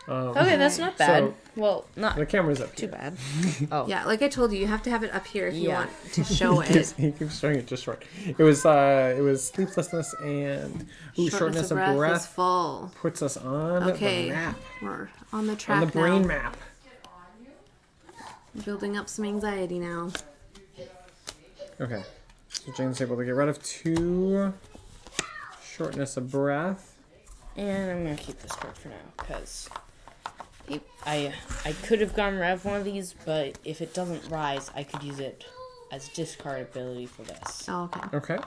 Okay, that's not bad. So- well, not The camera's up too here. bad. Oh. Yeah, like I told you, you have to have it up here if you Yeah. want to show He it. keeps showing it just short. It was sleeplessness and shortness of is breath full. puts us on Okay, the map. we're on the On track the brain now. map. Building up some anxiety now. Okay. So Jane's able to get rid of 2 shortness of breath. And I'm gonna keep this card for now because I could have gone rev one of these, but if it doesn't rise, I could use it as discard ability for this. Oh, okay.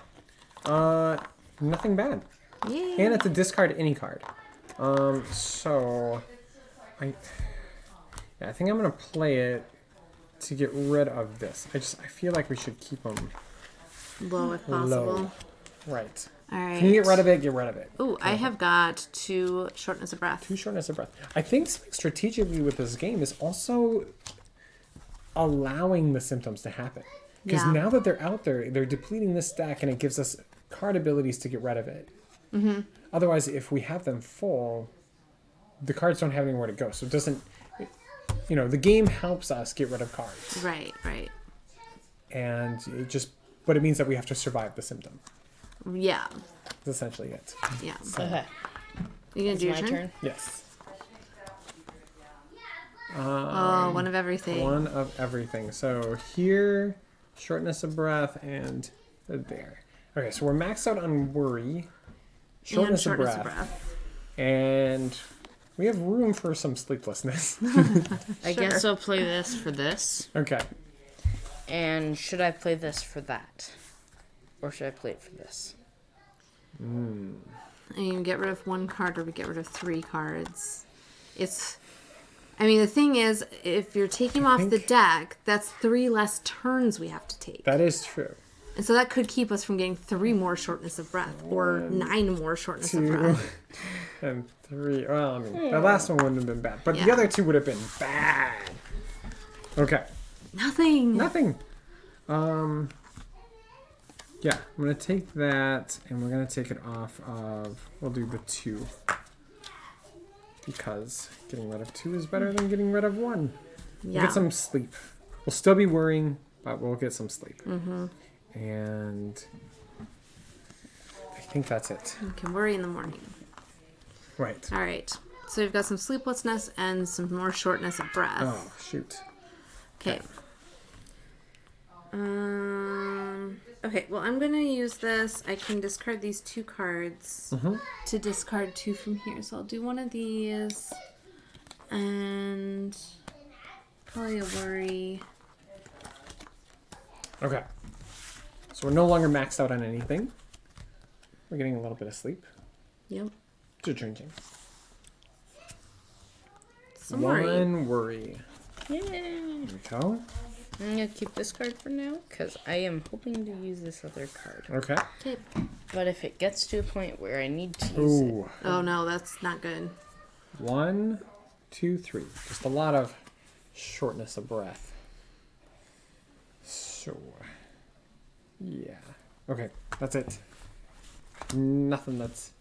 Okay. Nothing bad. Yeah. And it's a discard any card. So I think I'm gonna play it to get rid of this. I feel like we should keep them Low if possible. low. Right. All right. Can you get rid of it? Get rid of it. Ooh, I have got 2 shortness of breath. 2 shortness of breath. I think something strategically with this game is also allowing the symptoms to happen. Because Yeah. now that they're out there, they're depleting this stack and it gives us card abilities to get rid of it. Mm-hmm. Otherwise, if we have them full, the cards don't have anywhere to go. So it doesn't, the game helps us get rid of cards. Right. And but it means that we have to survive the symptom. Yeah. That's essentially it. Yeah. Okay. You gonna It's do your my turn? turn. Yes. Oh, one of everything. One of everything. So here shortness of breath, and there. Okay, so we're maxed out on worry, shortness, of breath, and we have room for some sleeplessness. I guess I'll play this for this. Okay. And should I play this for that? Or should I play it for this? And you get rid of 1 card or we get rid of 3 cards. I mean, the thing is, if you're taking off the deck, that's 3 less turns we have to take. That is true. And so that could keep us from getting 3 more shortness of breath or 9 more shortness of 2, breath. and 3. Well, I mean, the last one wouldn't have been bad, but the Yeah. other 2 would have been bad. Okay. Nothing. Nothing. Yeah, I'm going to take that, and we're going to take it off of, we'll do the 2. Because getting rid of 2 is better than getting rid of 1. We'll Yeah. get some sleep. We'll still be worrying, but we'll get some sleep. And I think that's it. You can worry in the morning. Right. All right. So we've got some sleeplessness and some more shortness of breath. Oh, shoot. Okay. Okay, well, I'm going to use this. I can discard these 2 cards to discard 2 from here. So I'll do one of these and probably a worry. Okay. So we're no longer maxed out on anything. We're getting a little bit of sleep. Yep. Just drinking. Some worry. 1 worry. Yeah. There we go. I'm going to keep this card for now because I am hoping to use this other card. Okay. Okay. But if it gets to a point where I need to use it, Ooh. Oh, no, that's not good. 1, 2, 3. Just a lot of shortness of breath. So, yeah. Okay, that's it. Nothing that's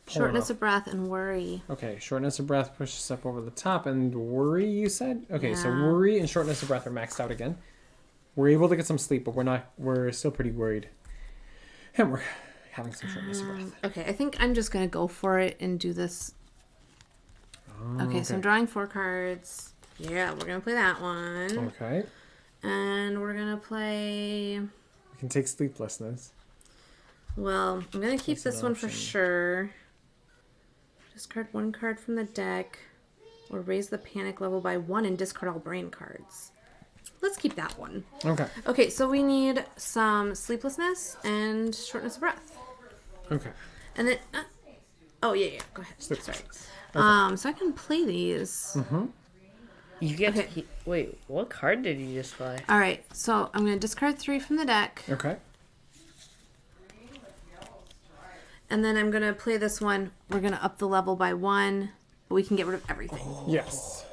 pulling Shortness up. of breath and worry. Okay, shortness of breath pushes up over the top, and worry, you said? Okay, so Yeah. worry and shortness of breath are maxed out again. We're able to get some sleep, but we're still pretty worried. And we're having some shortness of breath. Okay, I think I'm just going to go for it and do this. Okay, so I'm drawing 4 cards. Yeah, we're going to play that one. Okay. And we're going to play... We can take sleeplessness. Well, I'm going to keep That's this an one for option. sure. Discard 1 card from the deck. Or raise the panic level by 1 and discard all brain cards. Let's keep that one. Okay. Okay, so we need some sleeplessness and shortness of breath. Okay. And then... oh, yeah, go ahead. Sorry. Sleeplessness. So I can play these. you get Okay. to keep... Wait, what card did you just play? All right, so I'm going to discard 3 from the deck. Okay. And then I'm going to play this one. We're going to up the level by 1. But we can get rid of everything. Yes.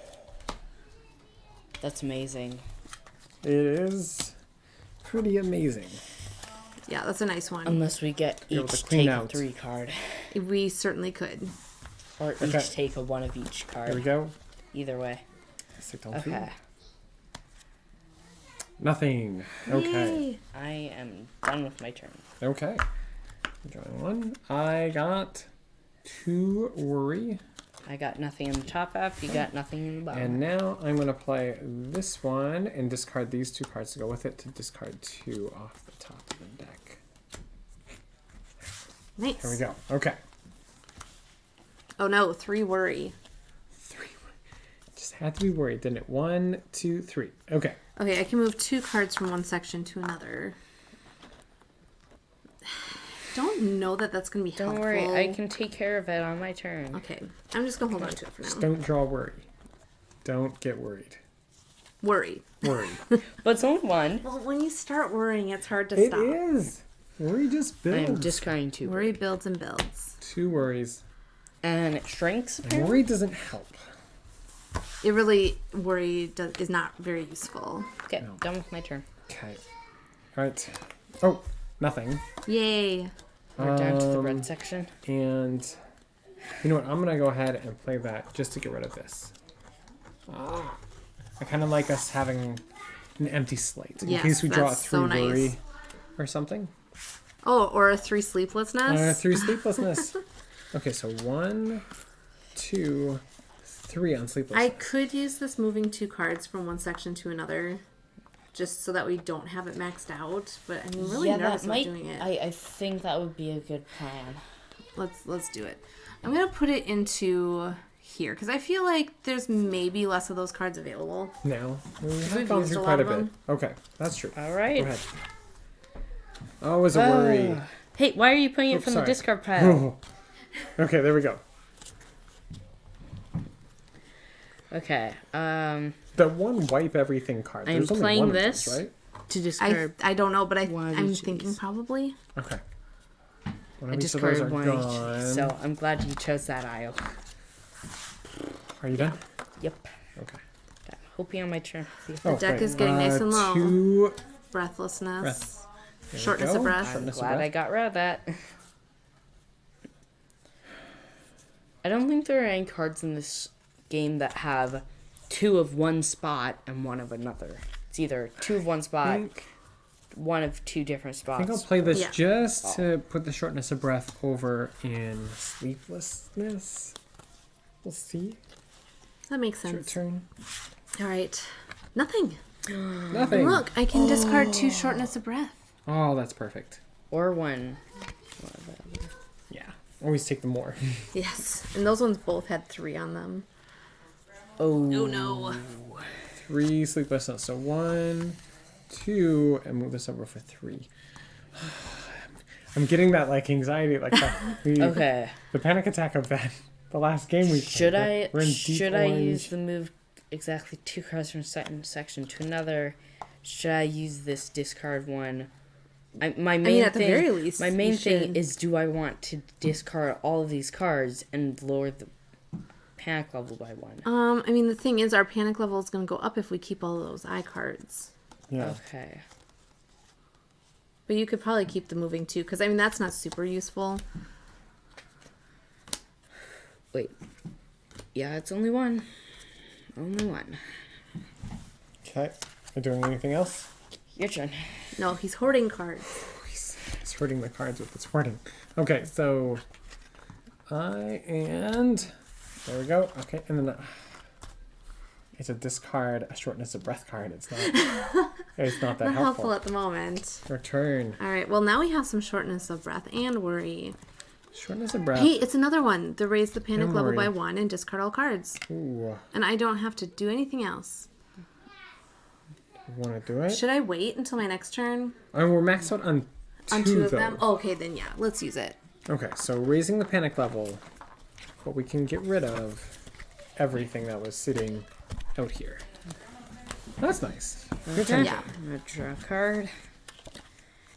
That's amazing. It is pretty amazing. Yeah, that's a nice one. Unless we get Be able to each clean take out. a 3 card. We certainly could. Or Okay. each take a 1 of each Here we card. go. Either way. Stick down 2. Okay. Nothing. Okay. Yay. I am done with my turn. Okay. Drawing 1. I got 2 worry. I got nothing in the top half. You got nothing in the bottom. And now I'm going to play this one and discard these 2 cards to go with it to discard 2 off the top of the deck. Nice. Here we go. Okay. Oh no, 3 worry. 3. Just had to be worried, didn't it? 1, 2, 3. Okay. Okay, I can move 2 cards from one section to another. Don't know that that's going to be Don't helpful. worry, I can take care of it on my turn. Okay, I'm just going to hold on to it for Just now. don't draw worry. Don't get worried. Worry. Worry. But it's only 1. Well, when you start worrying, it's hard to It stop. is. Worry just I am builds. discarding 2. Worry builds and builds. 2 worries. And it shrinks, apparently? Worry doesn't help. It really, is not very useful. Okay, done with my turn. Okay. All right. Oh, nothing. Yay. We're down to the Um, red section. And you know what? I'm gonna go ahead and play that just to get rid of this. I kind of like us having an empty slate in Yes, case we draw a that's 3 so nice. worry or something. Oh, or a 3 sleeplessness. 3 sleeplessness. Okay, so 1, 2, 3 on sleeplessness. I could use this moving 2 cards from one section to another. just so that we don't have it maxed out. But I'm really yeah, nervous that about might. doing it. I think that would be a good plan. Let's do it. I'm gonna put it into here because I feel like there's maybe less of those cards available. Now we We've have gone used through a quite lot a of bit. them. Okay, that's true. All Go right. ahead. Always a worry. Hey, why are you putting it Oops, from sorry. the discard pile? Okay, there we go. Okay. The one wipe everything card. I am There's only playing one of those, this. right? To discard. I don't know, but one of I'm each of thinking these. probably. Okay. One I of each of those discarded are one of gone. each. So I'm glad you chose that aisle. Are you done? Yep. Okay. Okay, hoping on my turn. Oh, deck wait. is getting nice and low. 2 Breathlessness. Breath. There we Shortness go. of breath. Shortness of Glad I breath. got rid of that. I don't think there are any cards in this game that have 2 of one spot and 1 of another. It's either 2 of one spot, think- 1 of 2 different I spots. think I'll play this Yeah. just to put the shortness of breath over in sleeplessness. We'll see. That makes It's your sense. turn. All right. Nothing. Nothing. Look, I can discard 2 shortness of breath. Oh, that's perfect. Or 1. Yeah. Always take the more. Yes. And those ones both had 3 on them. Oh. Oh no. 3 sleeplessness. So 1, 2, and move this over for 3. I'm getting that like anxiety, like Okay. the panic attack of that. The last game we played. Should We're in deep should I orange. use the move exactly 2 cards from certain section to another? Should I use this discard one? My main at the thing, very least, my main you thing should. is: do I want to discard all of these cards and lower the panic level by 1? I mean, the thing is, our panic level is going to go up if we keep all those eye cards. Yeah. Okay. But you could probably keep the moving too, because I mean, that's not super useful. Wait. Yeah, it's only 1. Only 1. Okay. Are you doing anything else? Your turn. No, he's hoarding cards. It's hurting the cards with its hoarding. Okay, so there we go. Okay, and then it's a discard, a shortness of breath card. It's not. It's not that Not helpful helpful. at the moment. Your turn. All right. Well, now we have some shortness of breath and worry. Shortness of breath. Hey, it's another one. The raise the panic And level by worry. 1 and discard all cards. Ooh, And I don't have to do anything else. you want to do it? Should I wait until my next turn Oh, we're maxed out on on 2 2 of though. them? Oh, okay, then yeah, let's use it. Okay, so raising the panic level, but we can get rid of everything that was sitting out here. That's nice. Good turn. Yeah. I'm gonna draw a card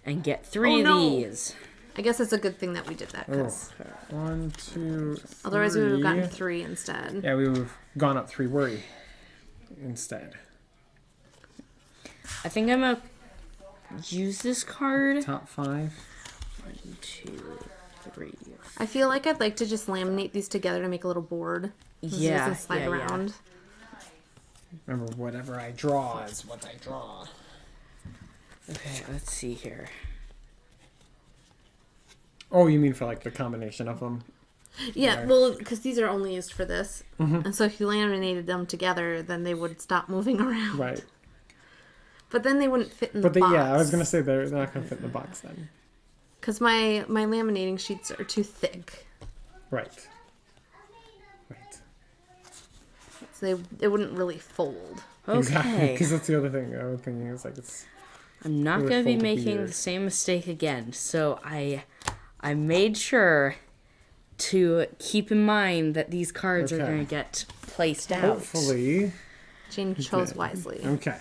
and get 3 Oh, of no. these. I guess it's a good thing that we did that, 'cause 1, 2, otherwise we would have gotten 3. 3 instead. Yeah, we would have gone up 3 worry instead. I think I'm gonna use this card. Top 5. 1, 2, 3. I feel like I'd like to just laminate these together to make a little board. So it Yeah, doesn't slide yeah, yeah. around. Remember, whatever I draw is what I draw. Okay, let's see here. Oh, you mean for like the combination of them? Yeah, Right. well, because these are only used for this. Mhm. And so if you laminated them together, then they would stop moving around. Right. But then they wouldn't fit in But the box. yeah, I was gonna say they're not gonna fit in the box then. Because my laminating sheets are too thick. Right. Right. So it wouldn't really fold. Exactly. Okay. Because that's the other thing I was thinking is like it's. I'm not It would gonna be fold making weird. the same mistake again. So I made sure to keep in mind that these cards are Okay. gonna get placed out. Hopefully. Jane chose did. wisely. Okay.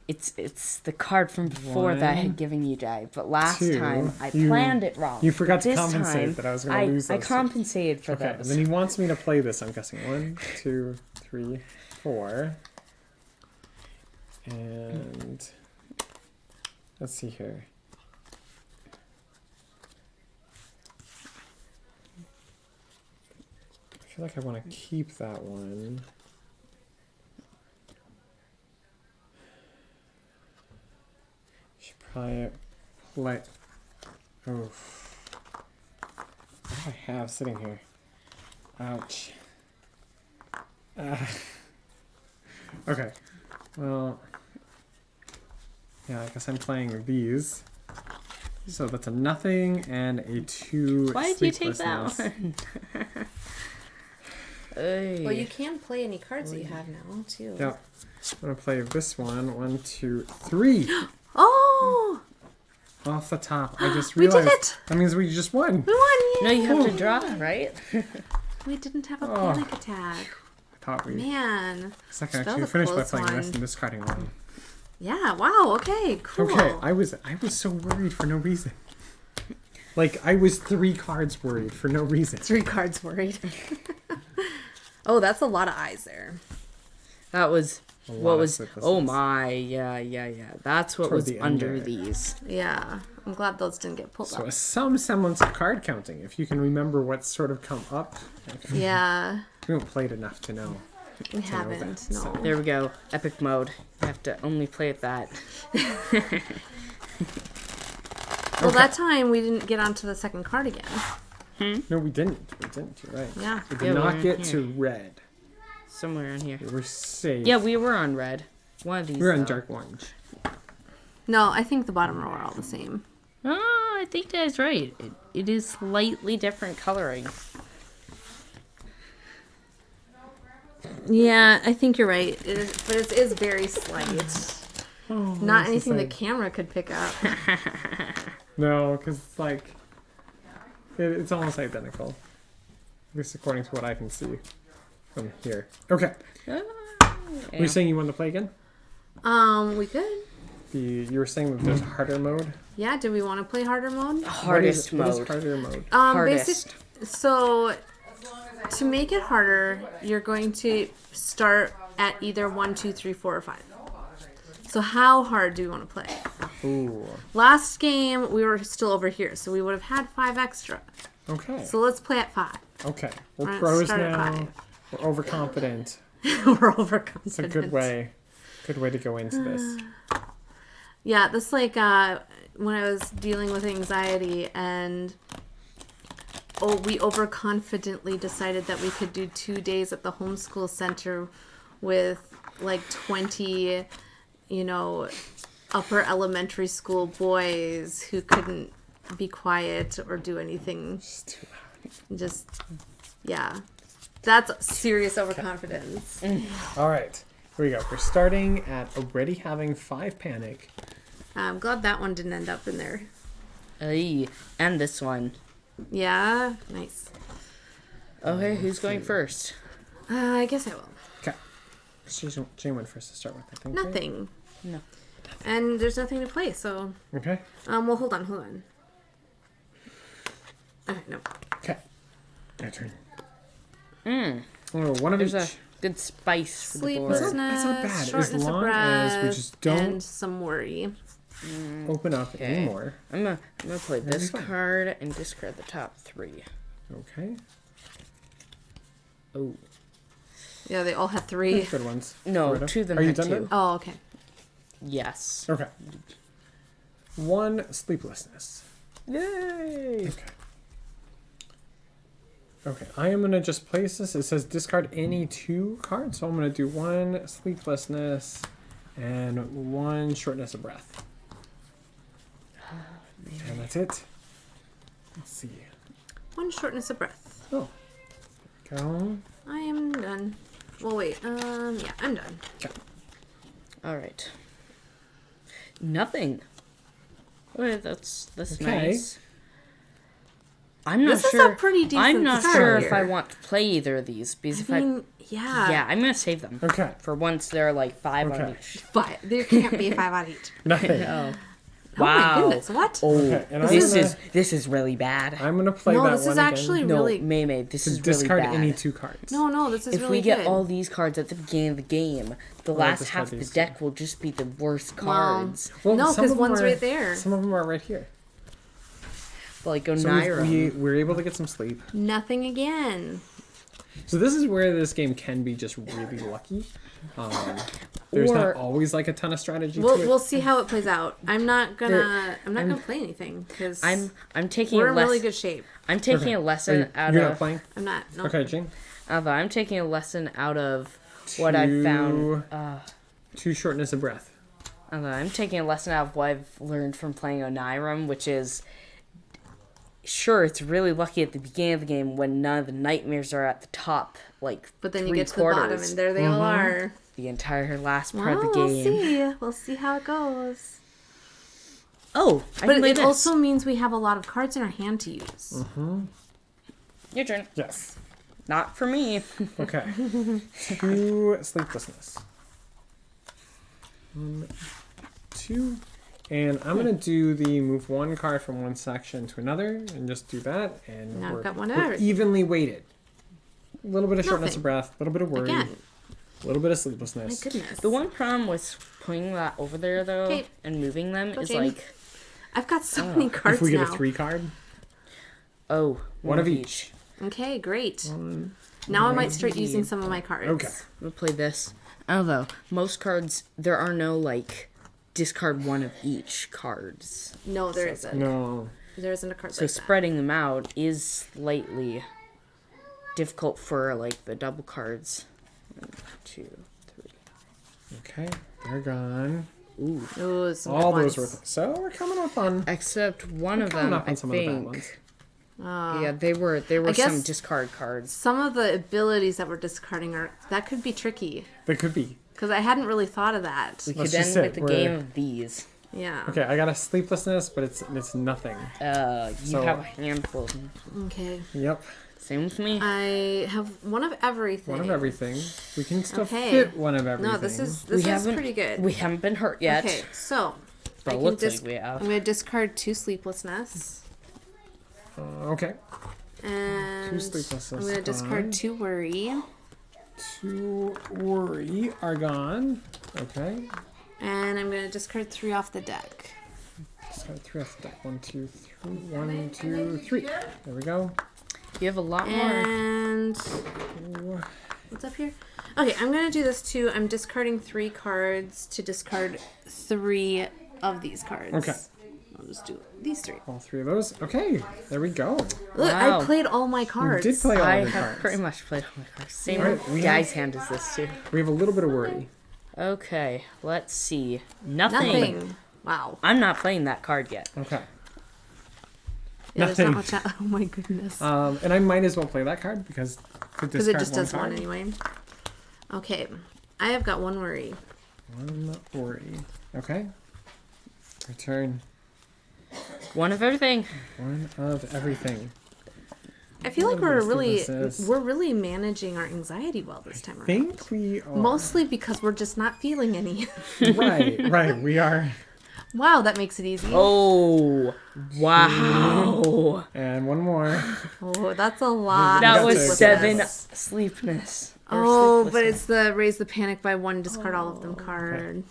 It's the card from before that I 1, had given you die, but last 2, time I you- planned it wrong. You forgot to This compensate time, that I was gonna lose I those. compensated for Okay, and those. then he wants me to play this. I'm guessing 1, 2, 3, 4, and let's see here. I feel like I want to keep that one. Should probably play. Oh, what do I have sitting here? Ouch. Okay. Well, Yeah, I guess I'm playing these. So that's a nothing and a 2 Why did you take that sleeplessness. one? Ay. Well, you can play any cards that you have now too. Yeah. I'm gonna play this one. 1, 2, 3. Oh, Off the top. I just we did realized it! that means we just won. We won! No, Yay! you have to draw, right? We didn't have a Oh. panic attack. I thought we Man. second that actually was a finished by close playing this one. and discarding one. Yeah. Wow. Okay. Cool. Okay, I was so worried for no reason. Like I was 3 cards worried for no reason. 3 cards worried. Oh, that's a lot of eyes there. That was A lot what of was. sleeplessness. Oh my, yeah. That's what Toward was the end under there. these. Yeah. I'm glad those didn't get pulled So up. some semblance of card counting, if you can remember what's sort of come up. Yeah. We haven't played enough to know. We know haven't. that, No. so- There we go. Epic mode. You have to only play at that. Well, Okay. that time we didn't get onto the second card again. No, we didn't. We didn't. You're right. Yeah. We did Yeah, we not were get here. to red. Somewhere in here. We were safe. Yeah, we were on red. One of these. we were in though. dark orange. No, I think the bottom row are all the same. Oh, I think that's right. It is slightly different coloring. Yeah, I think you're right. But it is very slight. Oh, Not that's the anything the same. camera could pick up. No, because it's like it's almost identical. At least according to what I can see from here. Okay. Were you saying you want to play again? We could. You were saying that there's harder mode. Yeah, do we want to play harder mode? Hardest what is mode. harder mode? Hardest. So to make it harder, you're going to start at either 1, 2, 3, 4, or 5. So how hard do we want to play? Ooh. Last game we were still over here, so we would have had 5 extra. Okay. So let's play at 5. Okay. We're Alright, pros start at now. 5. We're overconfident. We're overconfident. It's a good way. Good way to go into this. Yeah, that's like when I was dealing with anxiety and we overconfidently decided that we could do 2 days at the homeschool center with like 20, upper elementary school boys who couldn't be quiet or do anything. It's too loud. Just, yeah. That's serious overconfidence. All right. Here we go. We're starting at already having 5 panic. I'm glad that one didn't end up in there. Ay, and this one. Yeah, nice. Okay, who's going first? I guess I will. Okay. Jane went first to start with, I think. right? Nothing. No. And there's nothing to play, so Okay. well hold on. Okay, no. Okay. Your turn. Mm. Oh, one of There's each. a good spice for the board. Sleeplessness, That's not bad. As shortness of long as we breath, just don't and some worry. open up Okay. anymore. I'm gonna play That'll be this fine. card and discard the top 3. Okay. Oh. Yeah, they all have 3. Good ones. No, Florida. 2 of them Are you had done 2. then? Oh, okay. Yes. Okay. 1 sleeplessness. Yay! Okay. Okay, I am gonna just place this. It says discard any 2 cards, so I'm gonna do 1 sleeplessness and 1 shortness of breath. And that's it. Let's see. 1 shortness of breath. Go. I am done. Well, wait. Yeah, I'm done. All right. Nothing. Okay, that's Okay. nice. I'm not This is sure. a pretty decent I'm not start sure here. if I want to play either of these because if I mean, yeah. yeah, I'm gonna save them Okay. for once they're like 5 on Okay. each. But there can't be a 5 on each. Nothing. Oh, Oh my Wow. goodness, what? oh, Okay, and this is really bad. I'm gonna play No, that this is one actually again No, really... May, this to is really discard bad. any 2 cards. No, this is If really we get good. all these cards at the beginning of the game, the I'll last discard half of the these deck will just be the worst Well, cards. Well, no, some because of them one's are- right there. Some of them are right here. Like So Oniram. we're able to get some sleep. Nothing again. So this is where this game can be just really lucky. There's Or- not always like a ton of strategy to it. We'll see how it plays out. I'm not gonna play anything because I'm taking we're a in lesson. really good shape. I'm taking Okay. a Are lesson you, out you're of not playing? I'm not. No. Okay, Jane. Ava, I'm taking a lesson out of what I found. 2 shortness of breath. I'm taking a lesson out of what I've learned from playing Onirim, which is, sure, it's really lucky at the beginning of the game when none of the nightmares are at the top, like, But then you get to the bottom, and there they all are. The entire last part of the We'll game. see. We'll see how it goes. Oh, I But can play it this. also means we have a lot of cards in our hand to use. Your turn. Yes. Not for me. Okay. 2 sleeplessness. 1, 2. And I'm going to do the move 1 card from one section to another and just do that. And Now I've we're, got one we're out. evenly weighted. A little bit of shortness Nothing. of breath, a little bit of worry, Again. a little bit of My sleeplessness. goodness. The one problem with putting that over there, though, Okay. and moving them Go, is Jamie. like, I've got so many cards If we get now. a 3 card, oh, one of each. Okay, great. Now I might start using some of my cards. Okay. We'll play this. Although, most cards, there are no, like, discard one of each cards. No, there isn't. No. There isn't a card So like that. spreading them out is slightly difficult for, like, the double cards. 1, 2, 3. Okay, they're gone. Ooh. Ooh, some All good those ones. were. So we're coming up on. Except one of coming them, up on I some of the bad think. ones. Yeah, they were some guess- discard cards. Some of the abilities that we're discarding that could be tricky They could be. because I hadn't really thought of that. We Let's could just end sit with a where- game of these. Yeah. Okay, I got a sleeplessness, but it's nothing. You So- have a handful. Okay. Yep. Same with me. I have one of everything. One of everything. We can still Okay. fit one of everything. No, this is We haven't- pretty good. We haven't been hurt yet. Okay, so But I it can looks like we have. I'm gonna discard 2 sleeplessness, Okay. and 2 sleeplessness. I'm gonna discard gone. 2 worry, 2 worry are gone. Okay. and I'm gonna discard 3 off the deck. Discard 3 off the deck. 1, 2, 3. 1, 2, 3. There we go. You have a lot more. And what's up here? Okay, I'm gonna do this too. I'm discarding 3 cards to discard 3 of these cards. Okay. I'll just do these 3. All 3 of those. Okay. There we go. Look, Wow. I played all my cards. You did play all I of your have cards. pretty much played all my cards. Same Alright, we guy's hand is this too. We have a little bit of worry. Okay, let's see. Nothing. Nothing. Wow. I'm not playing that card yet. Okay. Yeah, there's not Nothing. much. Oh my goodness. And I might as well play that card because Because it just does card. one anyway. Okay, I have got 1 worry. 1 worry. Okay. Return One of everything. 1 of everything. I feel like What we're is this? we're really managing our anxiety well this time around. Think we are. Mostly because we're just not feeling any. Right. We are. Wow, that makes it easy. Oh, wow. And 1 more. Oh, that's a lot. That got was to- 7 sleepness. Or Oh, but sleeplessness. it's the raise the panic by 1, discard all of them card.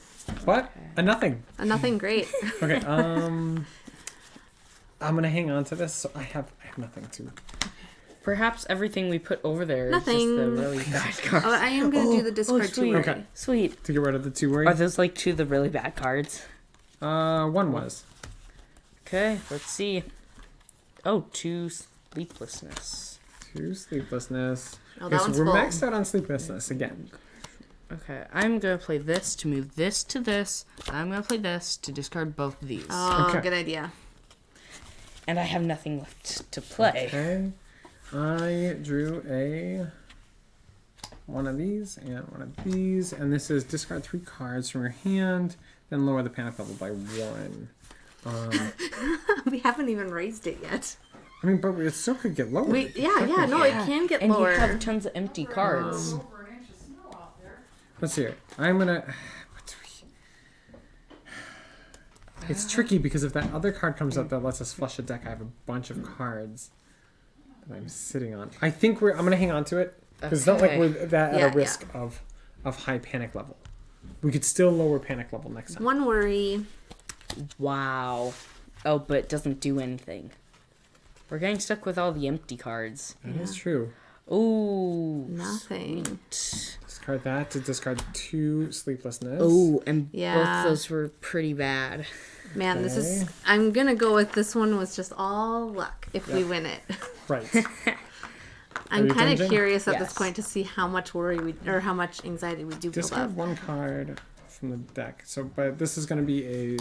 What? A nothing. Nothing great. Okay. I'm gonna hang on to this. So I have nothing to. Perhaps everything we put over there is Nothing. just the really bad cards. Oh, I am going to do the discard 2 sweet. worry. Okay. Sweet. To get rid of the 2 worry. Are those like 2 of the really bad cards? 1 was. Okay, let's see. Oh, 2 sleeplessness. 2 sleeplessness. Oh, Okay, that so one's we're full. maxed out on sleeplessness again. Okay, I'm gonna play this to move this to this. And I'm gonna play this to discard both of these. Oh, Okay. good idea. And I have nothing left to play. Okay. I drew one of these and one of these, and this is discard 3 cards from your hand, then lower the panic level by 1. We haven't even raised it yet. I mean, but it still could get lower. No, it can get And lower. you have tons of empty cards. Let's see here. I'm gonna. It's tricky because if that other card comes up that lets us flush a deck, I have a bunch of cards that I'm sitting on. I think I'm gonna hang on to it because it's not like Okay. we're that Yeah, at a risk of high panic level. We could still lower panic level next time. 1 worry. Wow. Oh, but it doesn't do anything. We're getting stuck with all the empty cards. That is true. Ooh. Nothing. Discard that to discard 2 sleeplessness. Oh, and Yeah. both those were pretty bad. Man, this is. Okay. I'm gonna go with this one was just all luck if we win it. Right. I'm you kind of changing? curious at this Yes. point to see how much worry we or how much anxiety we do build up. Discard 1 card from the deck. So, but this is going to be a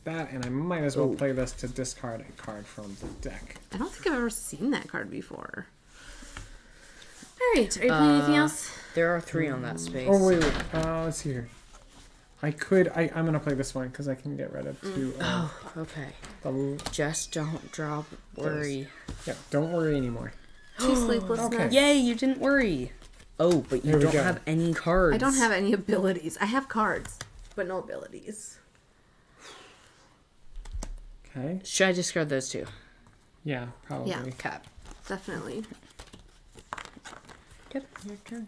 that, and I might as well play this to discard a card from the deck. I don't think I've ever seen that card before. All right, are you playing anything else? There are 3 on that space. Oh wait, let's see here. I'm gonna play this one because I can get rid of 2. Okay. The, Just don't drop worry. yeah, don't worry anymore. 2 sleeplessness. Okay. Yay, you didn't worry. Oh, but you Here we don't go. have any cards. I don't have any abilities. I have cards, but no abilities. Okay. Should I discard those 2? Yeah, probably. Yeah. Okay. Definitely. Yep, your turn.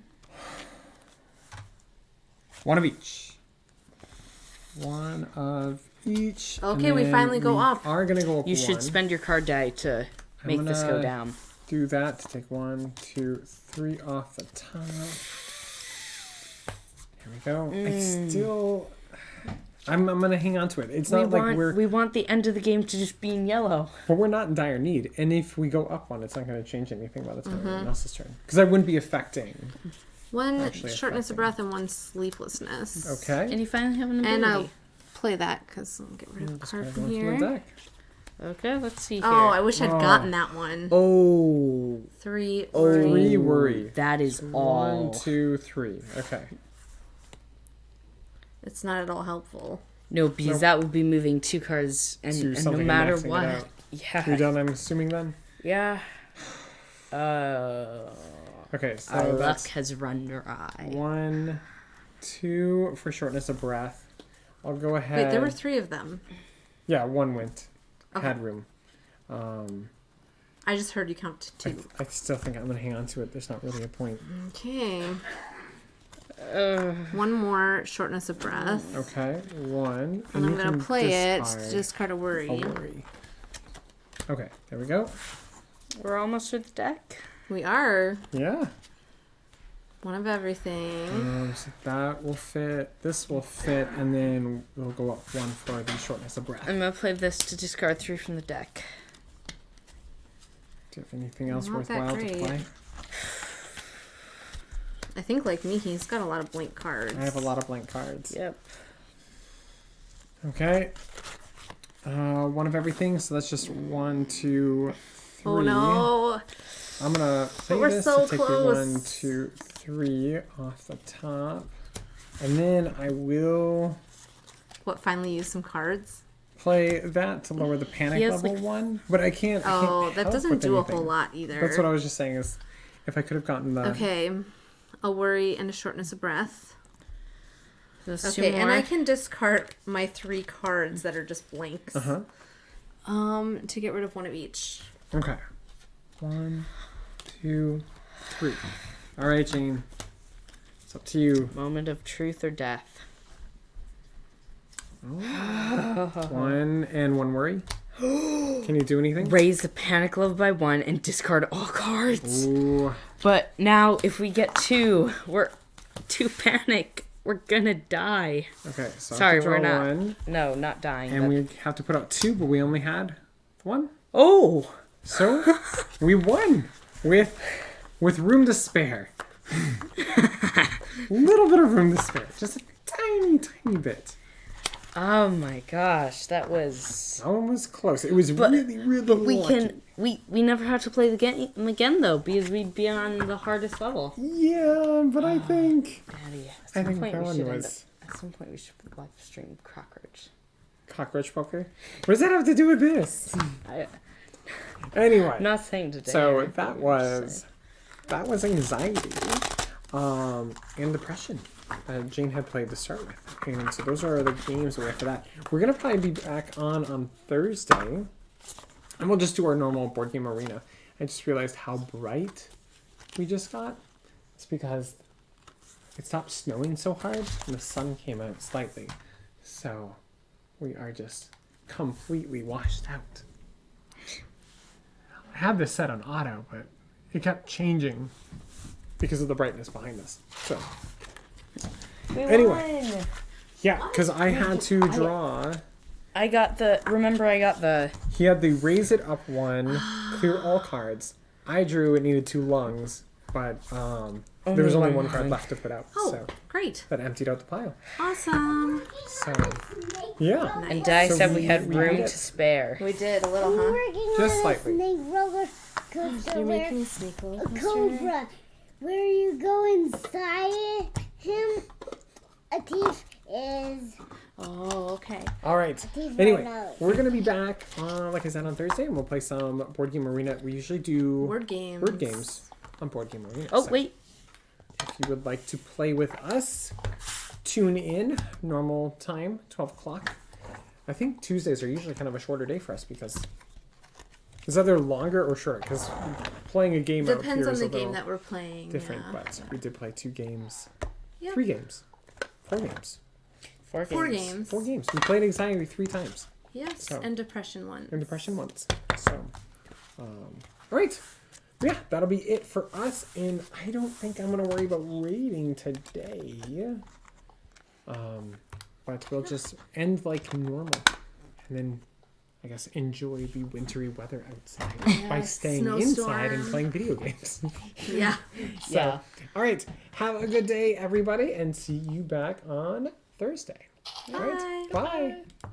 One of each. One of each. Okay, and we then finally go we up. Are gonna go up. You should one. spend your card die to make this go gonna- down. Do that to take 1, 2, 3 off the top. Here we go. I still. I'm gonna hang on to it. It's not like We want the end of the game to just be in yellow. but we're not in dire need. And if we go up one, it's not gonna change anything by the time everyone else's turn. Because I wouldn't be affecting. 1 Actually shortness of affecting. breath and 1 sleeplessness. Okay. And you finally have an ability. And I'll play that because I'll get rid of a card Discard from one here. the deck. Okay, let's see here. Oh, I wish I'd Oh. gotten that one. Oh, 3 oh, worry. 3 worry. That is all. 1, 2, 3. Okay. It's not at all helpful. No, because Nope. that would be moving 2 cards, and no something and matter maxing it what. out. Yeah. You're done, I'm assuming then? Yeah. Okay, so Our luck that's has run dry. 1, 2 for shortness of breath. I'll go ahead. Wait, there were 3 of them. Yeah, 1 went. Okay. Had room. I just heard you count to 2. I still think I'm gonna hang on to it. There's not really a point. Okay. 1 more shortness of breath. Okay, 1. And I'm you gonna can play it discard to discard a worry. a worry. Okay, there we go. We're almost through the deck. We are. Yeah. 1 of everything. So that will fit. This will fit, and then we'll go up 1 for the shortness of breath. I'm gonna play this to discard 3 from the deck. Do you have anything else Not that worthwhile to great. play? I think like me, he's got a lot of blank cards. I have a lot of blank cards. Yep. Okay. 1 of everything. So that's just 1, 2, 3. Oh no. I'm gonna play we're this so to take the close. 1, 2, 3 off the top, and then I will What, finally use some cards? play that to lower the panic He has, level like- 1. But I can't. I Oh, can't that help doesn't with do a anything. whole lot either. That's what I was just saying. Is if I could have gotten the. Okay. A worry and a shortness of breath. There's Okay, 2 and more. I can discard my 3 cards that are just blanks. Uh huh. To get rid of 1 of each. Okay. 1, 2, 3. All right, Jane. It's up to you. Moment of truth or death. 1 and 1 worry. Can you do anything? Raise the panic level by 1 and discard all cards. Ooh. But now, if we get 2, we're 2 panic. We're gonna die. Okay. So I Sorry, have to we're draw not. 1, No, not dying. and but- we have to put out 2, but we only had 1. Oh! So we won with room to spare. Little bit of room to spare, just a tiny bit. Oh my gosh, that was. That one was close. It was But- really We lucky. can. We never have to play the game again though, because we'd be on the hardest level. Yeah, but I think Daddy, at I some think point that we one should was at some point we should live stream cockroach. cockroach poker. What does that have to do with this? I'm Anyway, not saying today. so I'm that was anxiety, and depression. Jane had played to start with, and so those are the games we have for that. We're gonna probably be back on Thursday, and we'll just do our normal board game arena. I just realized how bright we just got. It's because it stopped snowing so hard, and the sun came out slightly, so we are just completely washed out. I had this set on auto, but it kept changing because of the brightness behind us. So. Anyway. Yeah, because I had to draw. I got the. Remember, I got the. He had the raise it up 1, clear all cards. I drew it needed 2 lungs, but there was only one card left to put out. Oh, So great. that emptied out the pile. Awesome. So, yeah. And Di So said we had we room did it. to spare. We did a little, We're huh? working Just on slightly. a snake roller coaster You're where making a snake roller a coaster. cobra, where you go inside him. A thief is. Oh, okay. All right. These Anyway, are we're going to be back, like I said, on Thursday, and we'll play some Board Game Arena. We usually do Word games. Word games on Board Game Arena. Oh, So wait. if you would like to play with us, tune in. Normal time, 12 o'clock. I think Tuesdays are usually kind of a shorter day for us because it's either longer or short. Because playing a game out Depends here on is the a game little that we're playing. different. Yeah. But we did play 2 games, Yep. 3 games, 4 games, 4 games. 4 games. We played Anxiety 3 times. Yes, So- and depression one. And depression once. So, all right. Yeah, that'll be it for us. And I don't think I'm going to worry about rating today. But we'll just end like normal. And then, I guess, enjoy the wintry weather outside by staying inside and snowstorm. playing video games. Yeah. So, Yeah. all right. Have a good day, everybody. And see you back on Thursday. All right. Bye. Bye.